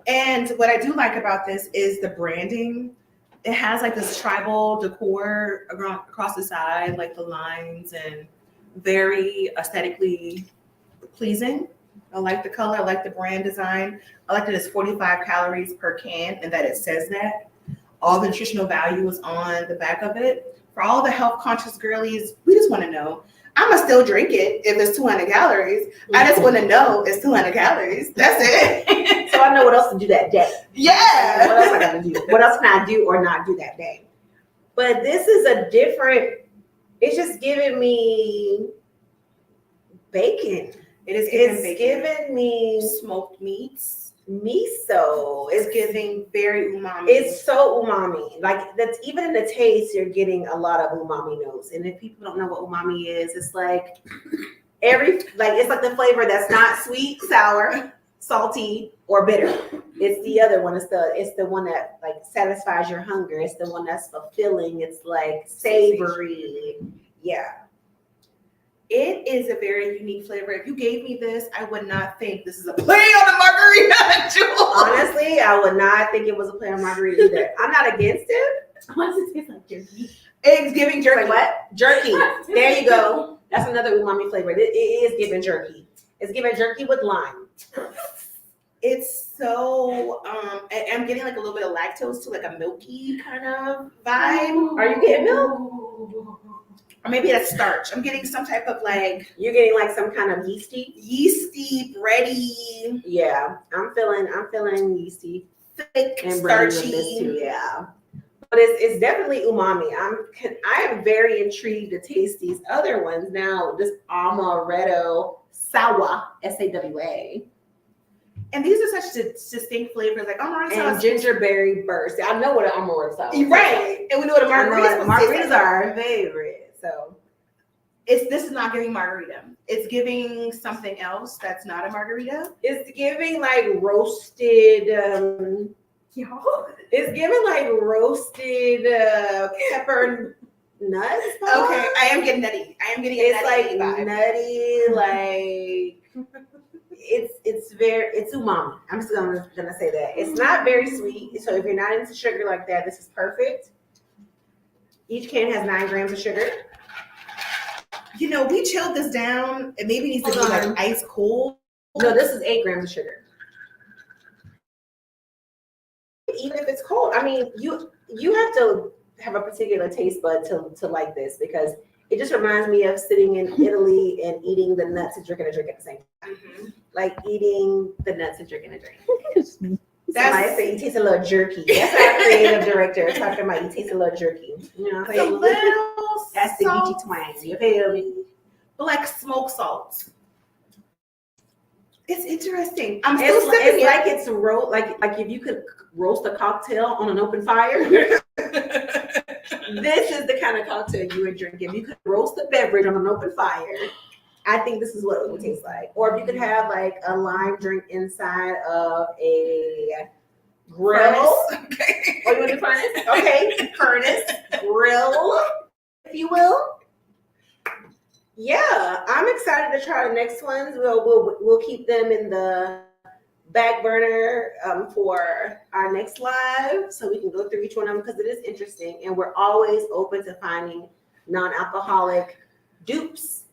And what I do like about this is the branding. It has like this tribal decor across the side, like the lines, and very aesthetically pleasing. I like the color. I like the brand design. I like that it's 45 calories per can and that it says that. All the nutritional value is on the back of it. For all the health conscious girlies, we just want to know. I'ma still drink it if it's 200 calories. I just want to know it's 200 calories. That's it. So I know what else to do that day. Yeah. What else I gotta do? What else can I do or not do that day? But this is a different, it's just giving me bacon. It is giving It's bacon. giving me Smoked meats. miso. It's giving very umami. It's so umami. Like that's even in the taste, you're getting a lot of umami notes. And if people don't know what umami is, it's like it's like the flavor that's not sweet, sour, salty, or bitter. It's the other one. It's the one that like satisfies your hunger. It's the one that's fulfilling. It's like savory. Yeah. It is a very unique flavor. If you gave me this, I would not think this is a play on a margarita, Jewel. Honestly, I would not think it was a play on margarita either. I'm not against it. Why does it taste like jerky? It's giving jerky. Like what? Jerky. There you go. That's another umami flavor. It is giving jerky. It's giving jerky with lime. It's so I'm getting like a little bit of lactose to like a milky kind of vibe. Are you getting milk? Or maybe that's starch. I'm getting some type of like You're getting like some kind of yeasty. bready, Yeah, I'm feeling yeasty thick, and bready with starchy. this too. Yeah, but it's definitely umami. I am very intrigued to taste these other ones now. This amaretto sawa, S-A-W-A, And these are such distinct flavors, like and gingerberry burst. I know what an amaretto sawa is. Right, and we know what a margarita is. Margaritas are our favorite. So This is not giving margarita. It's giving something else that's not a margarita. it's giving like roasted. It's giving like roasted pepper nuts. Okay, I am getting nutty. I am getting a It's nutty like vibe. nutty, like it's umami. I'm just gonna say that. It's not very sweet. So if you're not into sugar like that, this is perfect. Each can has 9 grams of sugar. You know, we chilled this down. It maybe needs to be Hold on. like ice cold. No, this is 8 grams of sugar. Even if it's cold, I mean, you have to have a particular taste bud to like this, because it just reminds me of sitting in Italy and eating the nuts and drinking a drink at the same time. Like eating the nuts and drinking a drink. Somebody say you taste a little jerky. That's our creative director talking about you taste a little jerky. You know what I'm It's a saying? little That's the Geechee twang. You feel me? like smoked salt. It's interesting. I'm still It's sipping it. like it's like if you could roast a cocktail on an open fire. This is the kind of cocktail you would drink. If you could roast a beverage on an open fire, I think this is what it would taste like. Or if you could have like a lime drink inside of a grill. Okay. Oh, you want to do furnace? Okay, furnace, grill, if you will. Yeah, I'm excited to try the next ones. We'll keep them in the back burner for our next live, so we can go through each one of them, because it is interesting, and we're always open to finding non-alcoholic dupes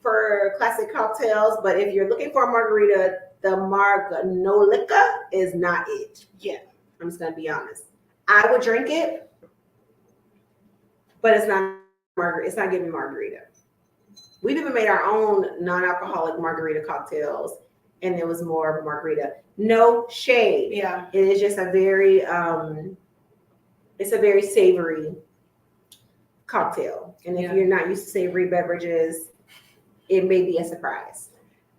for classic cocktails. But if you're looking for a margarita, the Marganolica is not it. Yeah. I'm just gonna be honest. I would drink it, but it's not margarita. It's not giving margarita. We've even made our own non-alcoholic margarita cocktails, and it was more of a margarita. No shade. Yeah. It is just a very it's a very savory cocktail. And if you're not used to savory beverages, it may be a surprise.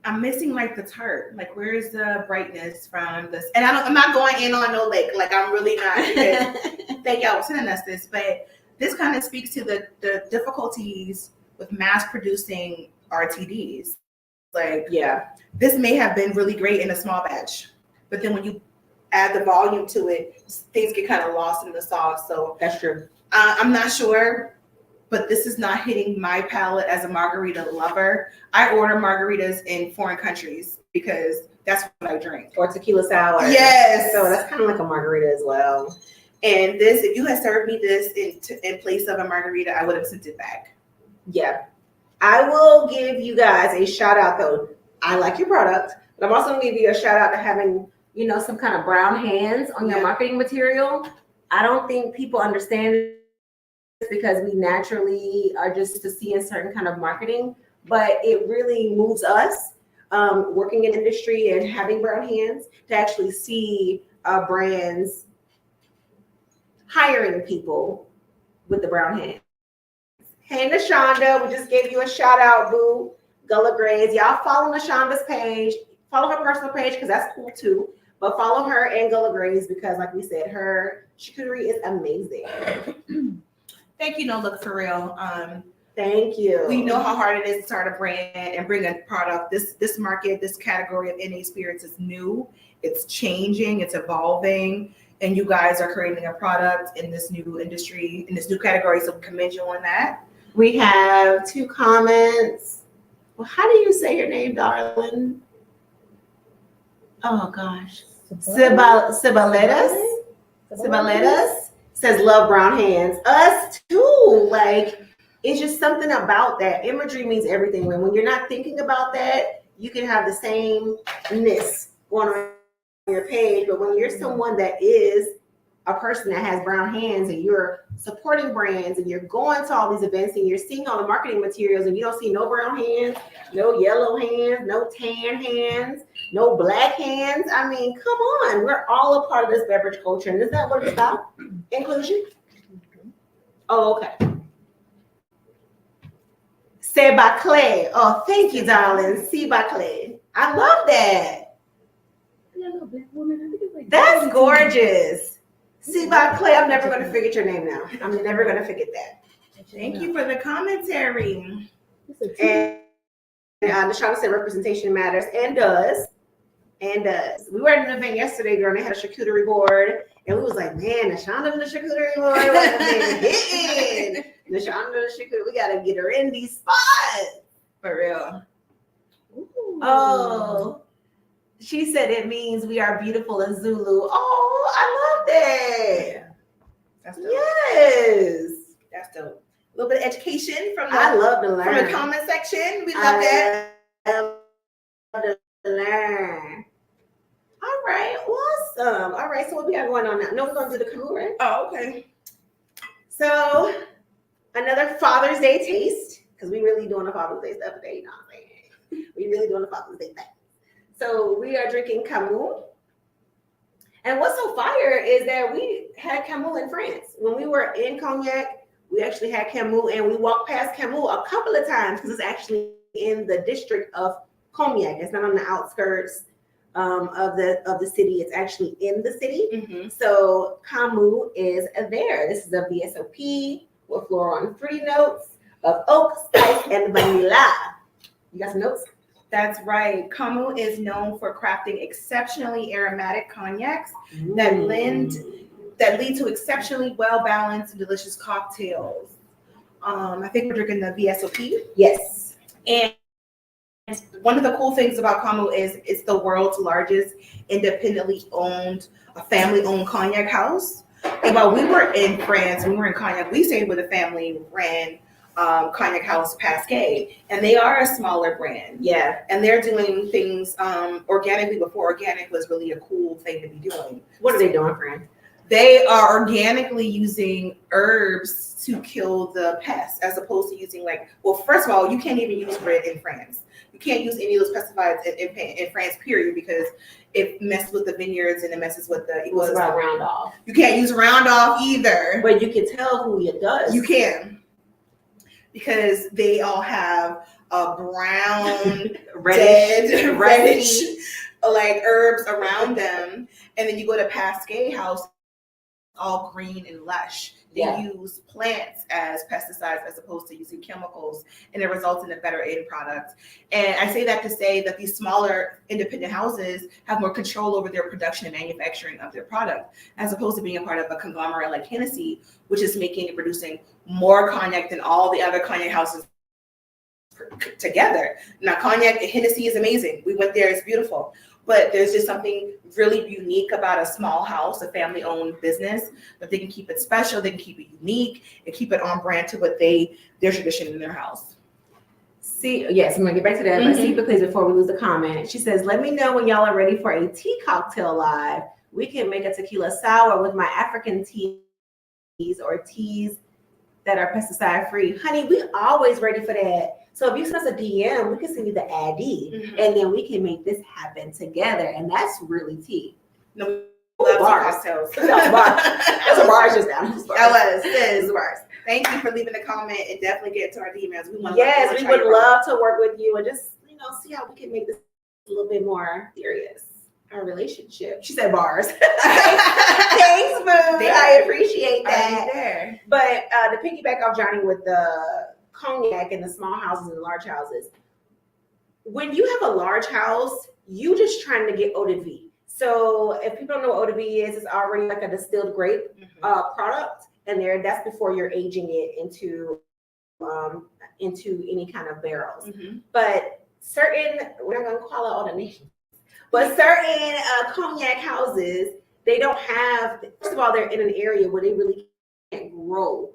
I'm missing like the tart. Like, where is the brightness from this? And I'm not going in on no lake. Like, I'm really not. Thank y'all for sending us this, but this kind of speaks to the difficulties with mass producing RTDs. Like, Yeah. this may have been really great in a small batch, but then when you add the volume to it, things get kind of lost in the sauce. So That's true. I'm not sure, but this is not hitting my palate as a margarita lover. I order margaritas in foreign countries because that's what I drink. Or tequila sour. Yes. So that's kind of like a margarita as well. And this, if you had served me this in place of a margarita, I would have sent it back. Yeah. I will give you guys a shout out though. I like your product, but I'm also gonna give you a shout out to having, you know, some kind of brown hands on your marketing material. I don't think people understand this because we naturally are just to see a certain kind of marketing, but it really moves us working in industry and having brown hands to actually see brands hiring people with the brown hands. Hey, Nashonda, we just gave you a shout out, boo. Gullah Grays. Y'all follow Nashonda's page. Follow her personal page because that's cool too. But follow her and Gullah Grays because, like we said, her charcuterie is amazing. Thank you, No Look For Real. Thank you. We know how hard it is to start a brand and bring a product. This market, this category of NA spirits is new. It's changing. It's evolving. And you guys are creating a product in this new industry, in this new category. So we commend you on that. We have 2 comments. Well, how do you say your name, darling? Oh gosh. Sibaletas says love brown hands. Us too. Like, it's just something about that. Imagery means everything. When you're not thinking about that, you can have the sameness going on your page. But when you're someone that is a person that has brown hands and you're supporting brands and you're going to all these events and you're seeing all the marketing materials and you don't see no brown hands, no yellow hands, no tan hands, no black hands. I mean, come on. We're all a part of this beverage culture. And is that what it's about? Inclusion? Oh, okay. Seba Clay. Oh, thank you, darling. Seba Clay. I love that. That's gorgeous. Seba Clay, I'm never going to forget your name now. I'm never going to forget that. Thank you for the commentary. And Nashana said representation matters and does. We were at an event yesterday, girl, and they had a charcuterie board. And we was like, man, Nashonda and the charcuterie board wasn't hitting. Nashonda and the charcuterie, we gotta get her in these spots. For real. Oh, she said it means we are beautiful in Zulu. Oh, I love that. That's dope. Yes. That's dope. A little bit of education from I the love to learn. from the comment section. We love that. I love to learn. All right, awesome. All right, so what we got going on now? No, we're gonna do the canoe, right? Oh, okay. So another Father's Day taste, because we really doing the Father's Day stuff today, you know what I'm saying? We really doing the Father's Day thing. So we are drinking Camus. And what's so fire is that we had Camus in France. When we were in Cognac, we actually had Camus, and we walked past Camus a couple of times because it's actually in the district of Cognac. It's not on the outskirts of the city. It's actually in the city. Mm-hmm. So Camus is there. This is a VSOP with floral and fruity notes of oak, spice, and vanilla. You got some notes? That's right. Camus is known for crafting exceptionally aromatic cognacs that lead to exceptionally well-balanced and delicious cocktails. I think we're drinking the VSOP. Yes. And one of the cool things about Camus is it's the world's largest independently owned, family-owned cognac house. And while we were in France, when we were in Cognac, we stayed with a family ran Cognac House Pasquet, and they are a smaller brand. Yeah. And they're doing things organically before organic was really a cool thing to be doing. What are they doing, friend? They are organically using herbs to kill the pests as opposed to using first of all, you can't even use red in France. You can't use any of those pesticides in France, period, because it messes with the vineyards and it messes with the. It was about Roundoff. You can't use Roundoff either. But you can tell who it does. You can. Because they all have a brown, reddish, like herbs around them. And then you go to Pasquet House, all green and lush. They use plants as pesticides as opposed to using chemicals, and it results in a better end product. And I say that to say that these smaller independent houses have more control over their production and manufacturing of their product, as opposed to being a part of a conglomerate like Hennessy, which is making and producing more cognac than all the other cognac houses together. Now, cognac, Hennessy is amazing. We went there, it's beautiful. But there's just something really unique about a small house, a family-owned business, that they can keep it special, they can keep it unique, and keep it on brand to what their tradition in their house. See, yes, I'm gonna get back to that. But see, please, before we lose the comment, she says, "Let me know when y'all are ready for a tea cocktail live. We can make a tequila sour with my African teas or teas that are pesticide-free. Honey, we always ready for that. So if you send us a DM, we can send you the ID, and then we can make this happen together. And that's really tea. No, bars. Cocktails. That's a bar. That's a bar just now. That was bars. Thank you for leaving a comment and definitely get to our DMs. We want Yes, we would love to work with you and just see how we can make this a little bit more serious. Our relationship. She said bars. Thanks, Boo. I appreciate that. There. But to piggyback off Johnny with the cognac and the small houses and the large houses, when you have a large house, you just trying to get eau de vie. So if people don't know what eau de vie is, it's already like a distilled grape product, and that's before you're aging it into any kind of barrels. But we're not gonna call out all the nations, but certain cognac houses, they don't have. First of all, they're in an area where they really can't grow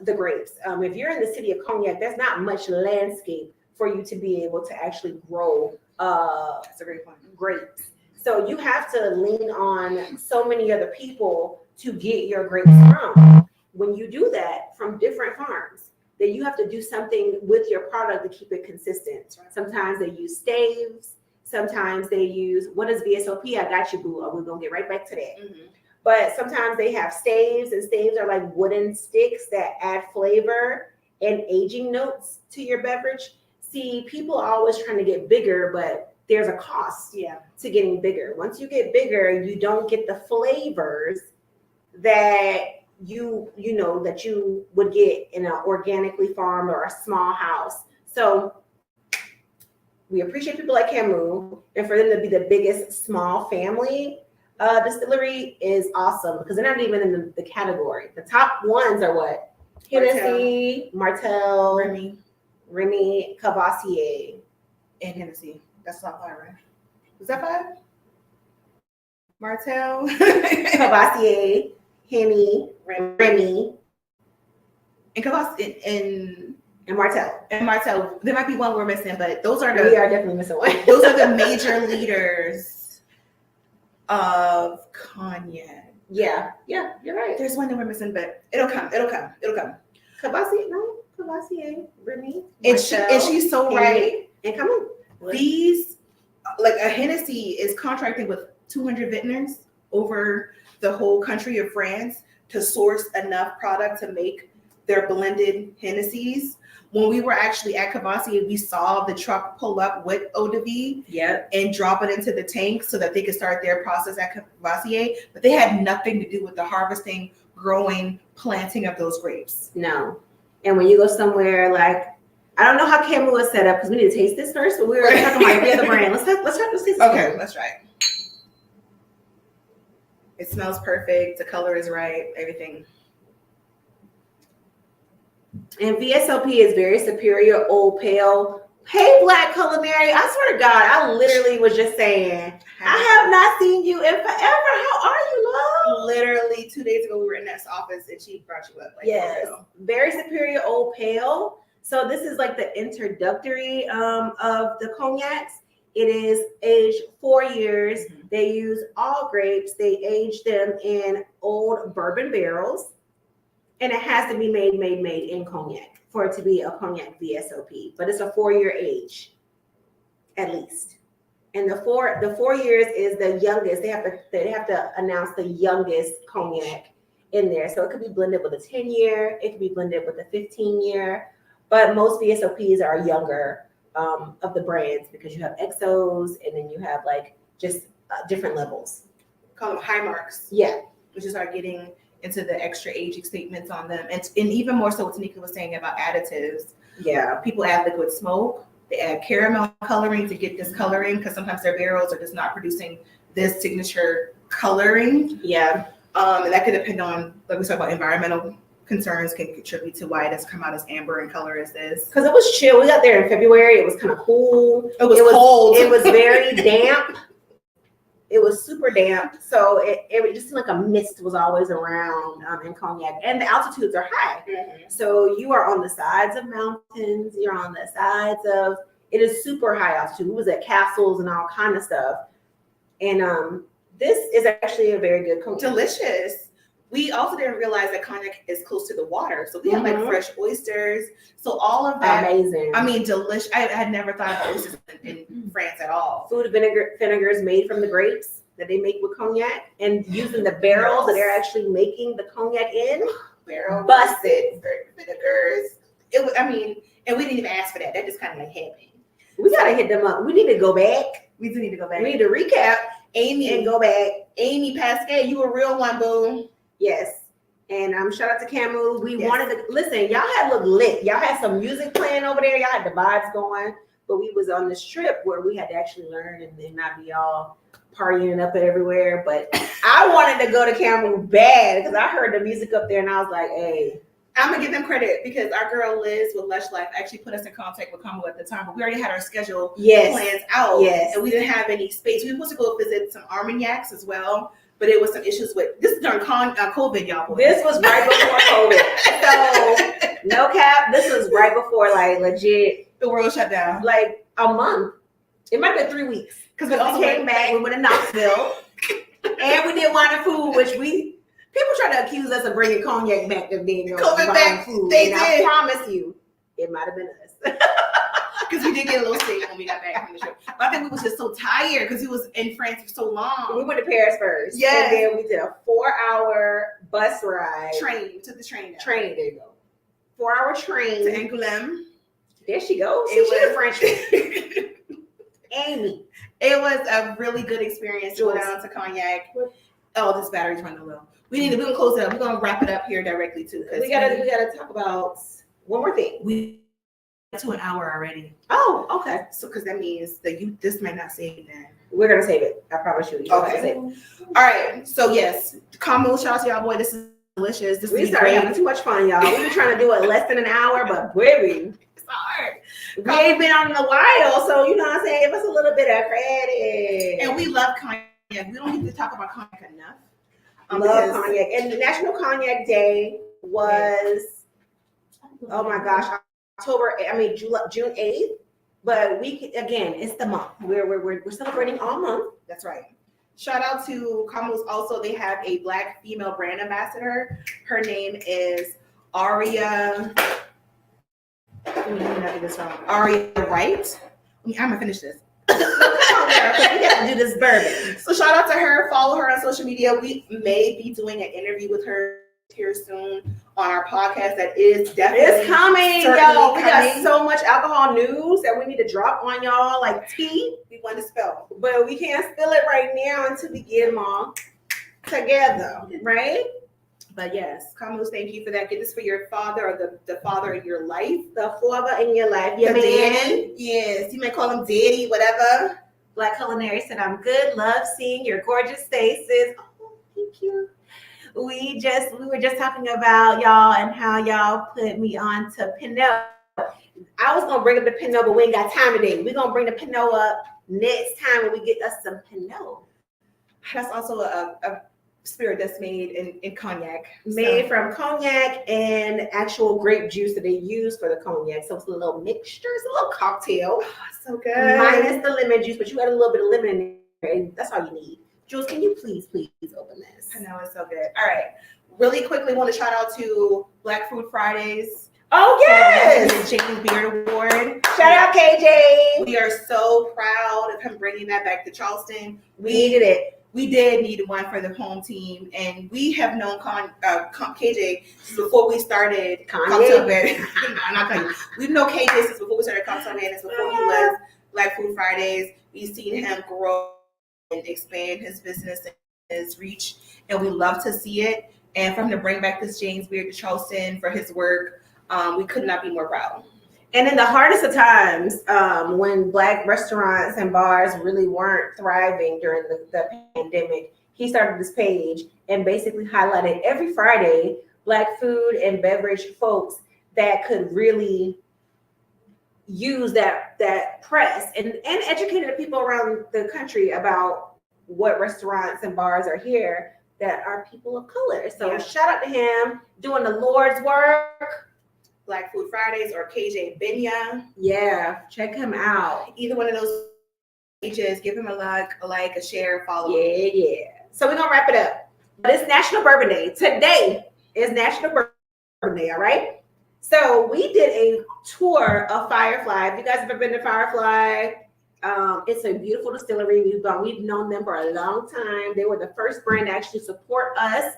the grapes. If you're in the city of Cognac, there's not much landscape for you to be able to actually grow That's a great point. grapes. So you have to lean on so many other people to get your grapes from. When you do that from different farms, then you have to do something with your product to keep it consistent. Sometimes they use staves. Sometimes they use, what is VSOP? I got you, boo. We're going to get right back to that. But sometimes they have staves, and staves are like wooden sticks that add flavor and aging notes to your beverage. See, people are always trying to get bigger, but there's a cost to getting bigger. Once you get bigger, you don't get the flavors that you would get in an organically farmed or a small house. So we appreciate people like Camus, and for them to be the biggest small family, Distillery is awesome because they're not even in the category. The top ones are what? Hennessy, Martell, Remy, Cavassier. And Hennessy. That's top 5, right? Was that 5? Martell. Cavassier, Henny, Remy, And Cavassier and Martell. and Martell. There might be one we're missing, but those are We the are definitely missing one. those are the major leaders of cognac. Yeah, you're right. There's one that we're missing, but it'll come. Cavassier, Remy, And she's so Henny, right. And come on. These, like a Hennessy is contracting with 200 vintners over the whole country of France to source enough product to make their blended Hennessy's. When we were actually at Cavassier, we saw the truck pull up with eau de vie Yep. and drop it into the tank so that they could start their process at Cavassier, but they had nothing to do with the harvesting, growing, planting of those grapes. No. And when you go somewhere like, I don't know how Camu was set up because we need to taste this first, but we were talking about every other brand. Let's taste this. Okay, let's try it. It smells perfect. The color is right. Everything. And VSOP is very superior, old pale. Hey, Black Culinary. I swear to God, I literally was just saying, I have not seen you in forever. How are you, love? Literally 2 days ago, we were in that office and she brought you up. Like, Yes. for real. Very superior, old pale. So this is like the introductory of the cognacs. It is aged 4 years. Mhm. They use all grapes. They age them in old bourbon barrels. And it has to be made in cognac for it to be a cognac VSOP. But it's a 4-year age, at least. And the 4 years is the youngest. They have to announce the youngest cognac in there. So it could be blended with a 10-year. It could be blended with a 15-year. But most VSOPs are younger of the brands because you have XOs and then you have like just different levels. Call them high marks. Yeah. Which is start getting into the extra aging statements on them. And even more so what Tanika was saying about additives. Yeah. People add liquid smoke. They add caramel coloring to get this coloring because sometimes their barrels are just not producing this signature coloring. Yeah. And that could depend on, like we talked about, environmental concerns can contribute to why it doesn't come out as amber in color as this. Because it was chill. We got there in February. It was kind of cool. It was cold. It was very damp. It was super damp. So it just seemed like a mist was always around in Cognac. And the altitudes are high. Mm-hmm. So you are on the sides of mountains. You're on the sides of, it is super high altitude. We was at castles and all kind of stuff. And this is actually a very good Cognac. Delicious. We also didn't realize that cognac is close to the water. So we had like fresh oysters. So all of that. Amazing. I mean, delicious. I had never thought of oysters in France at all. Food vinegar is made from the grapes that they make with cognac and using the barrels that they're actually making the cognac in. Barrel Busted. Vinegars. It was, I mean, and we didn't even ask for that. That just kind of like happened. We gotta hit them up. We need to go back. We do need to go back. We need to recap Amy and go back. Amy Pascal, you a real one, boo. Yes. And shout out to Camu. We Yes. wanted to listen. Y'all had looked lit. Y'all had some music playing over there. Y'all had the vibes going. But we was on this trip where we had to actually learn and then not be all partying up everywhere. But I wanted to go to Camu bad because I heard the music up there and I was like, hey. I'm gonna give them credit because our girl Liz with Lush Life actually put us in contact with Como at the time, but we already had our schedule plans out. Yes. And we didn't have any space. We were supposed to go visit some Armagnacs as well, but it was some issues with this is during COVID, y'all. Boys. This was right before COVID. So no cap, this was right before like legit The world shut down. like a month. It might have been 3 weeks. Because We also came back, we went to Knoxville, and we did wine and food, which people try to accuse us of bringing cognac back to being COVID wine back, food. they and did. I promise you, it might have been us. Because we did get a little sick when we got back from the trip. But I think we was just so tired because we was in France for so We long. went to Paris first. Yes. And then we did a 4-hour bus ride. We took the train. Train, there you go. 4-hour To train. Angoulême. There she goes. It She's a was- French. Amy. It was a really good experience to go Jules. down to Cognac. Oh, this battery's running low. We're gonna close it up. We're gonna wrap it up here directly too. We gotta talk about one more thing. We to an hour already. Oh, okay. So because that means that this might not save then. We're gonna save it. I promise you. You Okay. All right. So yes, Kamala, shout out to y'all, boy. This is delicious. This We is started great. having too much fun, y'all. We were trying to do it less than an hour, but baby, It's hard. we ain't been on in a while, so you know what I'm saying? Give us a little bit of credit. And we love cognac. We don't get to talk about cognac enough. Love Because- cognac. And National Cognac Day was, oh my gosh, June 8th. But again, it's the month. We're celebrating all month. That's right. Shout out to Kamala's also. They have a Black female brand ambassador. Her name is Aria. Aria Wright. I'm gonna finish this. Come on, girl, 'cause we got to do this bourbon. So shout out to her. Follow her on social media. We may be doing an interview with her here soon on our podcast. That is definitely It's coming, certainly y'all. We got coming. so much alcohol news that we need to drop on y'all, like tea. We want to spell. But we can't spill it right now until we get them all together, right? But yes, Kamala, thank you for that. Get this for your father or the father in your life. The father in your life, your The man. daddy. Yes, you may call him daddy, whatever. Black Culinary said, I'm good. Love seeing your gorgeous faces. Oh, thank you. We were just talking about y'all and how y'all put me on to Pinot. I was gonna bring up the Pinot, but we ain't got time today. We're gonna bring the Pinot up next time when we get us some Pinot. That's also a spirit that's made in cognac. Made from cognac and actual grape juice that they use for the cognac. So it's a little mixture, it's a little cocktail. Oh, so good. Minus the lemon juice, but you got a little bit of lemon in there, and that's all you need. Jules, can you please open this? I know, it's so good. All right. Really quickly, want to shout out to Black Food Fridays. Oh, yes! The James Beard Award. Shout out, KJ. We are so proud of him bringing that back to Charleston. We needed it. We did need one for the home team, and we have known KJ since before we started Cocktail Madness. No, not Kanye. We've known KJ since before we started Cocktail Madness, before he was Black Food Fridays. We've seen him grow and expand his business and his reach, and we love to see it. And for him to bring back this James Beard to Charleston for his work, we could not be more proud. And in the hardest of times, when Black restaurants and bars really weren't thriving during the pandemic, he started this page and basically highlighted every Friday Black food and beverage folks that could really use that press and educated the people around the country about what restaurants and bars are here that are people of color. So shout out to him doing the Lord's work. Black Food Fridays or KJ Benya. Yeah, check him out. Either one of those pages, give him a like, a share, follow. Yeah. So we're gonna wrap it up. But it's National Bourbon Day. Today is National Bourbon Day, all right? So we did a tour of Firefly. If you guys have ever been to Firefly, it's a beautiful distillery. We've known them for a long time. They were the first brand to actually support us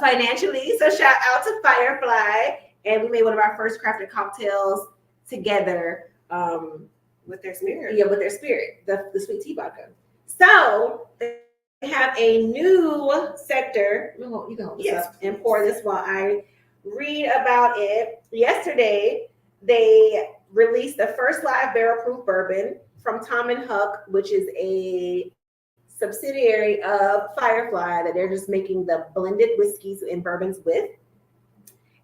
financially. So shout out to Firefly. And we made one of our first crafted cocktails together. With their spirit. Yeah, with their spirit, the sweet tea vodka. So they have a new sector. You can hold this up and pour this while I read about it. Yesterday, they released the first live barrel-proof bourbon from Tom and Huck, which is a subsidiary of Firefly that they're just making the blended whiskeys and bourbons with.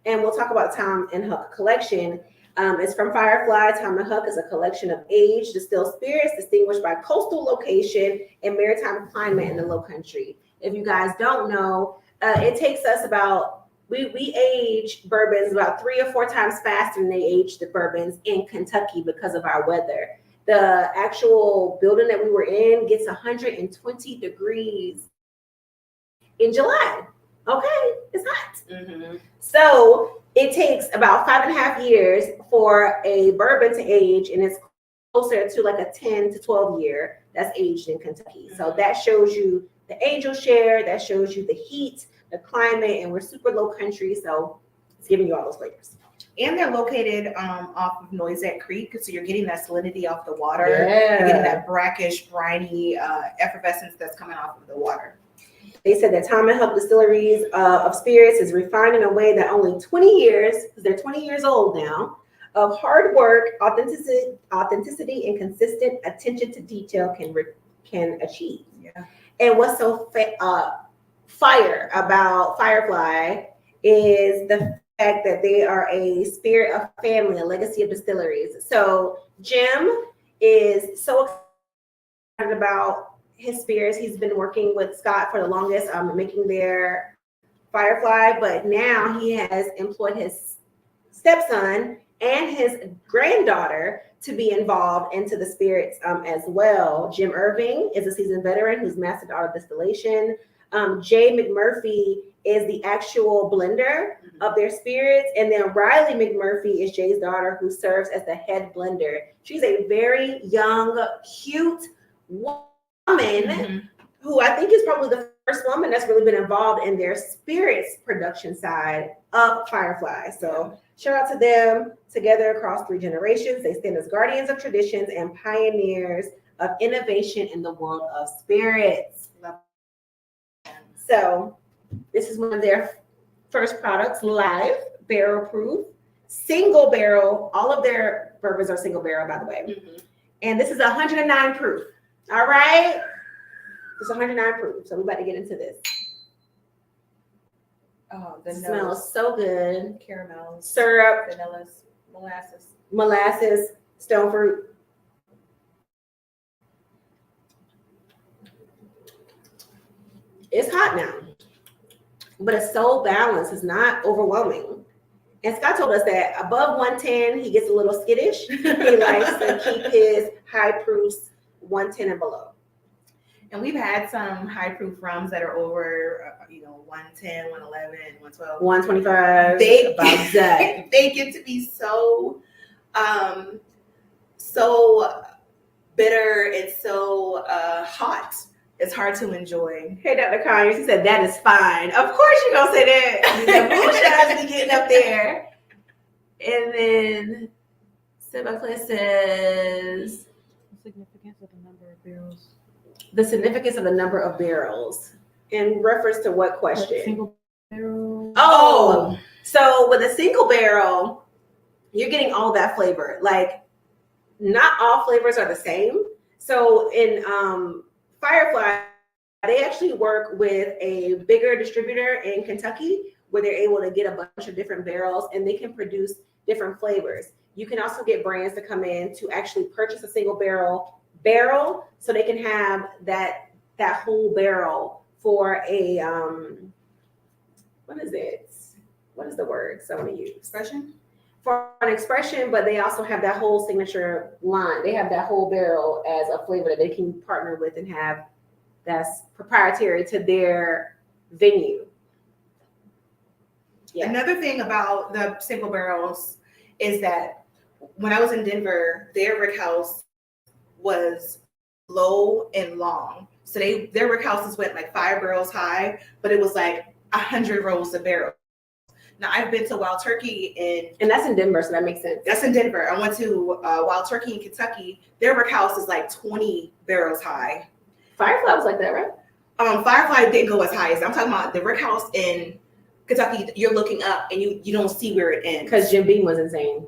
And we'll talk about Tom and Huck collection. It's from Firefly. Tom and Huck is a collection of aged distilled spirits distinguished by coastal location and maritime climate in the Low Country. If you guys don't know, it takes us we age bourbons about 3 or 4 times faster than they age the bourbons in Kentucky because of our weather. The actual building that we were in gets 120 degrees in July. Okay, it's hot. Mm-hmm. So it takes about 5.5 years for a bourbon to age, and it's closer to like a 10 to 12 year that's aged in Kentucky. Mm-hmm. So that shows you the angel share, that shows you the heat, the climate, and we're super low country, so it's giving you all those flavors. And they're located off of Noisette Creek, so you're getting that salinity off the water. Yeah. You're getting that brackish, briny effervescence that's coming off of the water. They said that Tom and Huck Distilleries of Spirits is refined in a way that only 20 years, because they're 20 years old now, of hard work, authenticity, and consistent attention to detail can can achieve. Yeah. And what's so fire about Firefly is the fact that they are a spirit of family, a legacy of distilleries. So Jim is so excited about his spirits. He's been working with Scott for the longest, making their Firefly, but now he has employed his stepson and his granddaughter to be involved into the spirits as well. Jim Irving is a seasoned veteran who's mastered the art of distillation. Jay McMurphy is the actual blender of their spirits. And then Riley McMurphy is Jay's daughter, who serves as the head blender. She's a very young, cute woman who I think is probably the first woman that's really been involved in their spirits production side of Firefly. So shout out to them. Together across 3 generations, they stand as guardians of traditions and pioneers of innovation in the world of spirits. So this is one of their first products, live, barrel proof, single barrel. All of their bourbons are single barrel, by the way. And this is 109 proof. All right. It's 109 proof. So we're about to get into this. Oh, the It smells so good. caramels, Syrup, vanillas, molasses, stone fruit. It's hot now, but it's so balanced. It's not overwhelming. And Scott told us that above 110, he gets a little skittish. He likes to keep his high proofs 110 and below. And we've had some high proof rums that are over, 110, 111, 112. 125. They about that. They get to be so bitter and so hot. It's hard to enjoy. Hey, Dr. Conyers, he said that is fine. Of course you're gonna say that. The moonshine's be getting up there. And then Sebaclay says The significance of the number of barrels. the significance of the number of barrels in reference to what question? Single barrel. Oh, so with a single barrel, you're getting all that flavor. Like, not all flavors are the same. So in Firefly, they actually work with a bigger distributor in Kentucky where they're able to get a bunch of different barrels and they can produce different flavors. You can also get brands to come in to actually purchase a single barrel so they can have that whole barrel for a what is it? What is the word someone use? Expression? For an expression, but they also have that whole signature line. They have that whole barrel as a flavor that they can partner with and have that's proprietary to their venue. Yeah. Another thing about the single barrels is that when I was in Denver, their rick house was low and long. So their rick houses went like 5 barrels high, but it was like 100 rows of barrels. Now I've been to Wild Turkey And that's in Denver, so that makes sense. that's in Denver. I went to Wild Turkey in Kentucky. Their rick house is like 20 barrels high. Firefly was like that, right? Firefly didn't go as high as I'm talking about. The rick house in Kentucky, you're looking up and you don't see where it ends. Because Jim Beam was insane.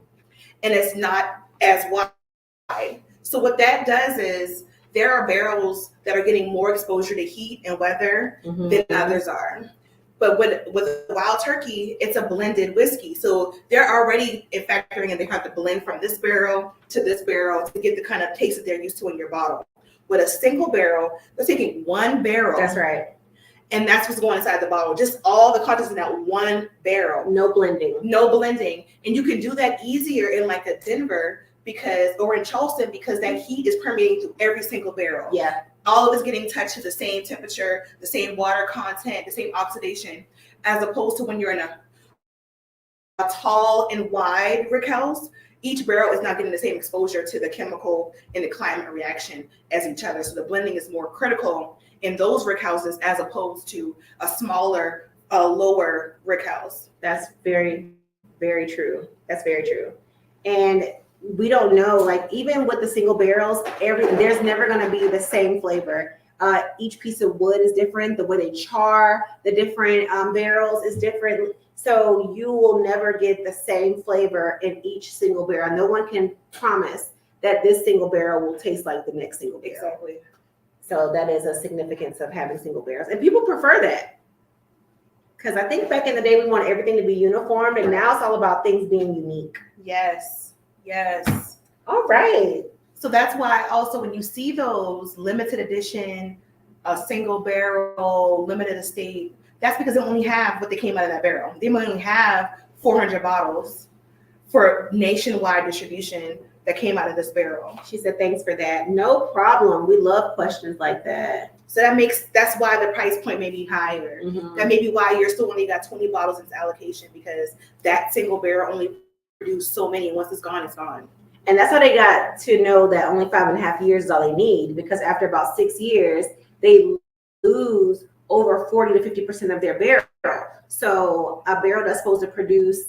And it's not as wide. So what that does is there are barrels that are getting more exposure to heat and weather than others are. But with Wild Turkey, it's a blended whiskey. So they're already factoring in, they have to blend from this barrel to this barrel to get the kind of taste that they're used to in your bottle. With a single barrel, they're taking one barrel. That's right. And that's what's going inside the bottle. Just all the contents in that one barrel. No blending. No blending. And you can do that easier in like a Denver or in Charleston because that heat is permeating through every single barrel. Yeah. All of it's getting touched to the same temperature, the same water content, the same oxidation, as opposed to when you're in a tall and wide rick house, each barrel is not getting the same exposure to the chemical and the climate reaction as each other. So the blending is more critical in those rick houses as opposed to a smaller, lower rick house. That's very, very true. That's very true. And we don't know, like even with the single barrels, there's never going to be the same flavor. Each piece of wood is different. The way they char the different barrels is different. So you will never get the same flavor in each single barrel. No one can promise that this single barrel will taste like the next single barrel. Exactly. So that is a significance of having single barrels. And people prefer that. Because I think back in the day, we wanted everything to be uniform, and now it's all about things being unique. Yes. Yes. All right. So that's why also when you see those limited edition, a single barrel, limited estate, that's because they only have what they came out of that barrel. They might only have 400 bottles for nationwide distribution that came out of this barrel. She said, thanks for that. No problem. We love questions like that. So that's why the price point may be higher. Mhm. That may be why you're still only got 20 bottles in its allocation, because that single barrel only produced so many. Once it's gone, it's gone. And that's how they got to know that only 5.5 years is all they need, because after about 6 years, they lose over 40 to 50% of their barrel. So a barrel that's supposed to produce,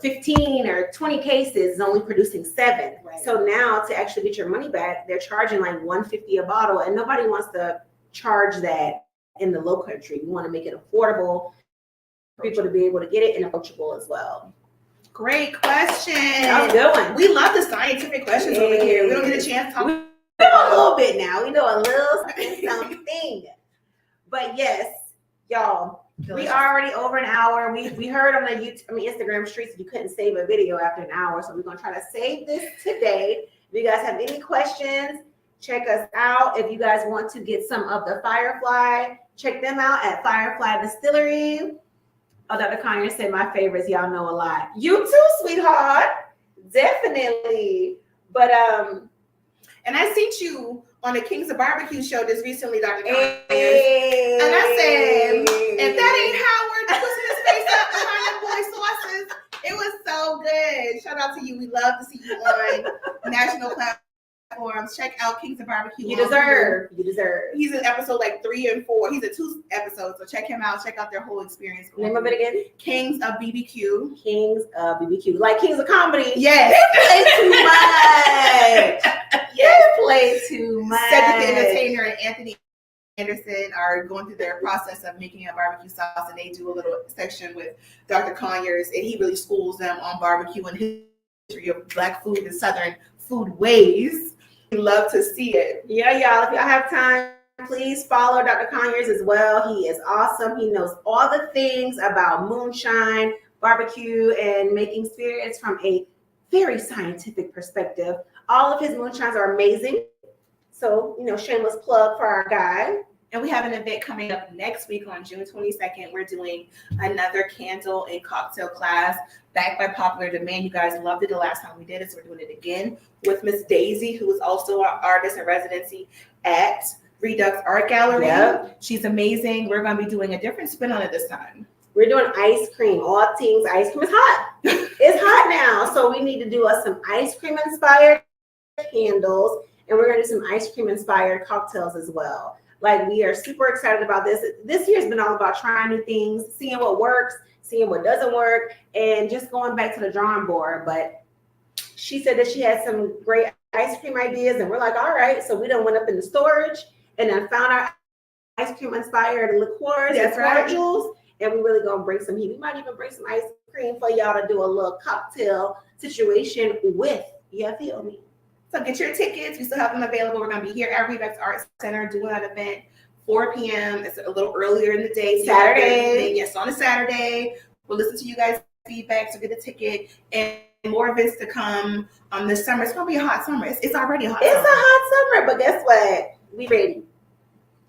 15 or 20 cases is only producing 7. Right. So now to actually get your money back, they're charging like $150 a bottle, and nobody wants to charge that in the low country. We want to make it affordable for people to be able to get it, and approachable as well. Great question. That was a good one. We love the scientific questions over here. We don't get a chance to talk. We know a little bit now. We know a little something. But yes, y'all, we are already over an hour. We heard on the Instagram streets that you couldn't save a video after an hour. So we're going to try to save this today. If you guys have any questions, check us out. If you guys want to get some of the Firefly, check them out at Firefly Distillery. Oh, Dr. Conyers said my favorites. Y'all know a lot. You too, sweetheart. Definitely. But And I seen you on the Kings of Barbecue show just recently, Dr. Conyers. hey. And I said, if that ain't Howard twisting his face up behind the boy sauces, it was so good. Shout out to you. We love to see you on national platforms. Check out Kings of Barbecue. You deserve. He's in episode like 3 and 4. He's in 2 episodes, so check him out. Check out their whole experience. Name of it again? Kings of BBQ. Kings of BBQ. Like Kings of Comedy. Yes. Play too much. Yes, play too much. Cedric the Entertainer and Anthony Anderson are going through their process of making a barbecue sauce, and they do a little section with Dr. Conyers, and he really schools them on barbecue and history of Black food and Southern food ways. We love to see it. Yeah, y'all. If y'all have time, please follow Dr. Conyers as well. He is awesome. He knows all the things about moonshine, barbecue, and making spirits from a very scientific perspective. All of his moonshines are amazing. So, shameless plug for our guy. And we have an event coming up next week on June 22nd. We're doing another candle and cocktail class backed by popular demand. You guys loved it the last time we did it, so we're doing it again with Miss Daisy, who is also our artist in residency at Redux Art Gallery. Yep. She's amazing. We're going to be doing a different spin on it this time. We're doing ice cream. All things ice cream. It's hot. It's hot now. So we need to do some ice cream inspired candles. And we're going to do some ice cream inspired cocktails as well. Like, we are super excited about this. This year's been all about trying new things, seeing what works, seeing what doesn't work, and just going back to the drawing board. But she said that she had some great ice cream ideas, and we're like, all right. So we done went up in the storage and then found our ice cream inspired liqueurs and cordials, and we really gonna bring some heat. We might even bring some ice cream for y'all to do a little cocktail situation with. You feel me? So get your tickets. We still have them available. We're going to be here at Redux Art Center doing that event 4 p.m. It's a little earlier in the day. Saturday. Yes, on a Saturday. We'll listen to you guys' feedback, so get a ticket. And more events to come this summer. It's going to be a hot summer. It's already a hot summer. It's a hot summer, but guess what? We ready.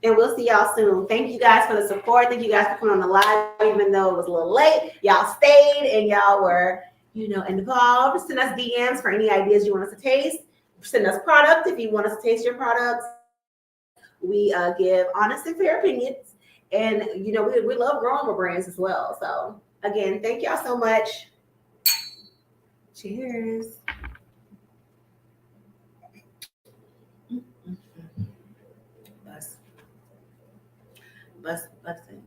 And we'll see y'all soon. Thank you guys for the support. Thank you guys for coming on the live, even though it was a little late. Y'all stayed and y'all were, involved. Send us DMs for any ideas you want us to taste. Send us product if you want us to taste your products. We give honest and fair opinions. And, we love growing our brands as well. So, again, thank y'all so much. Cheers. Bless it.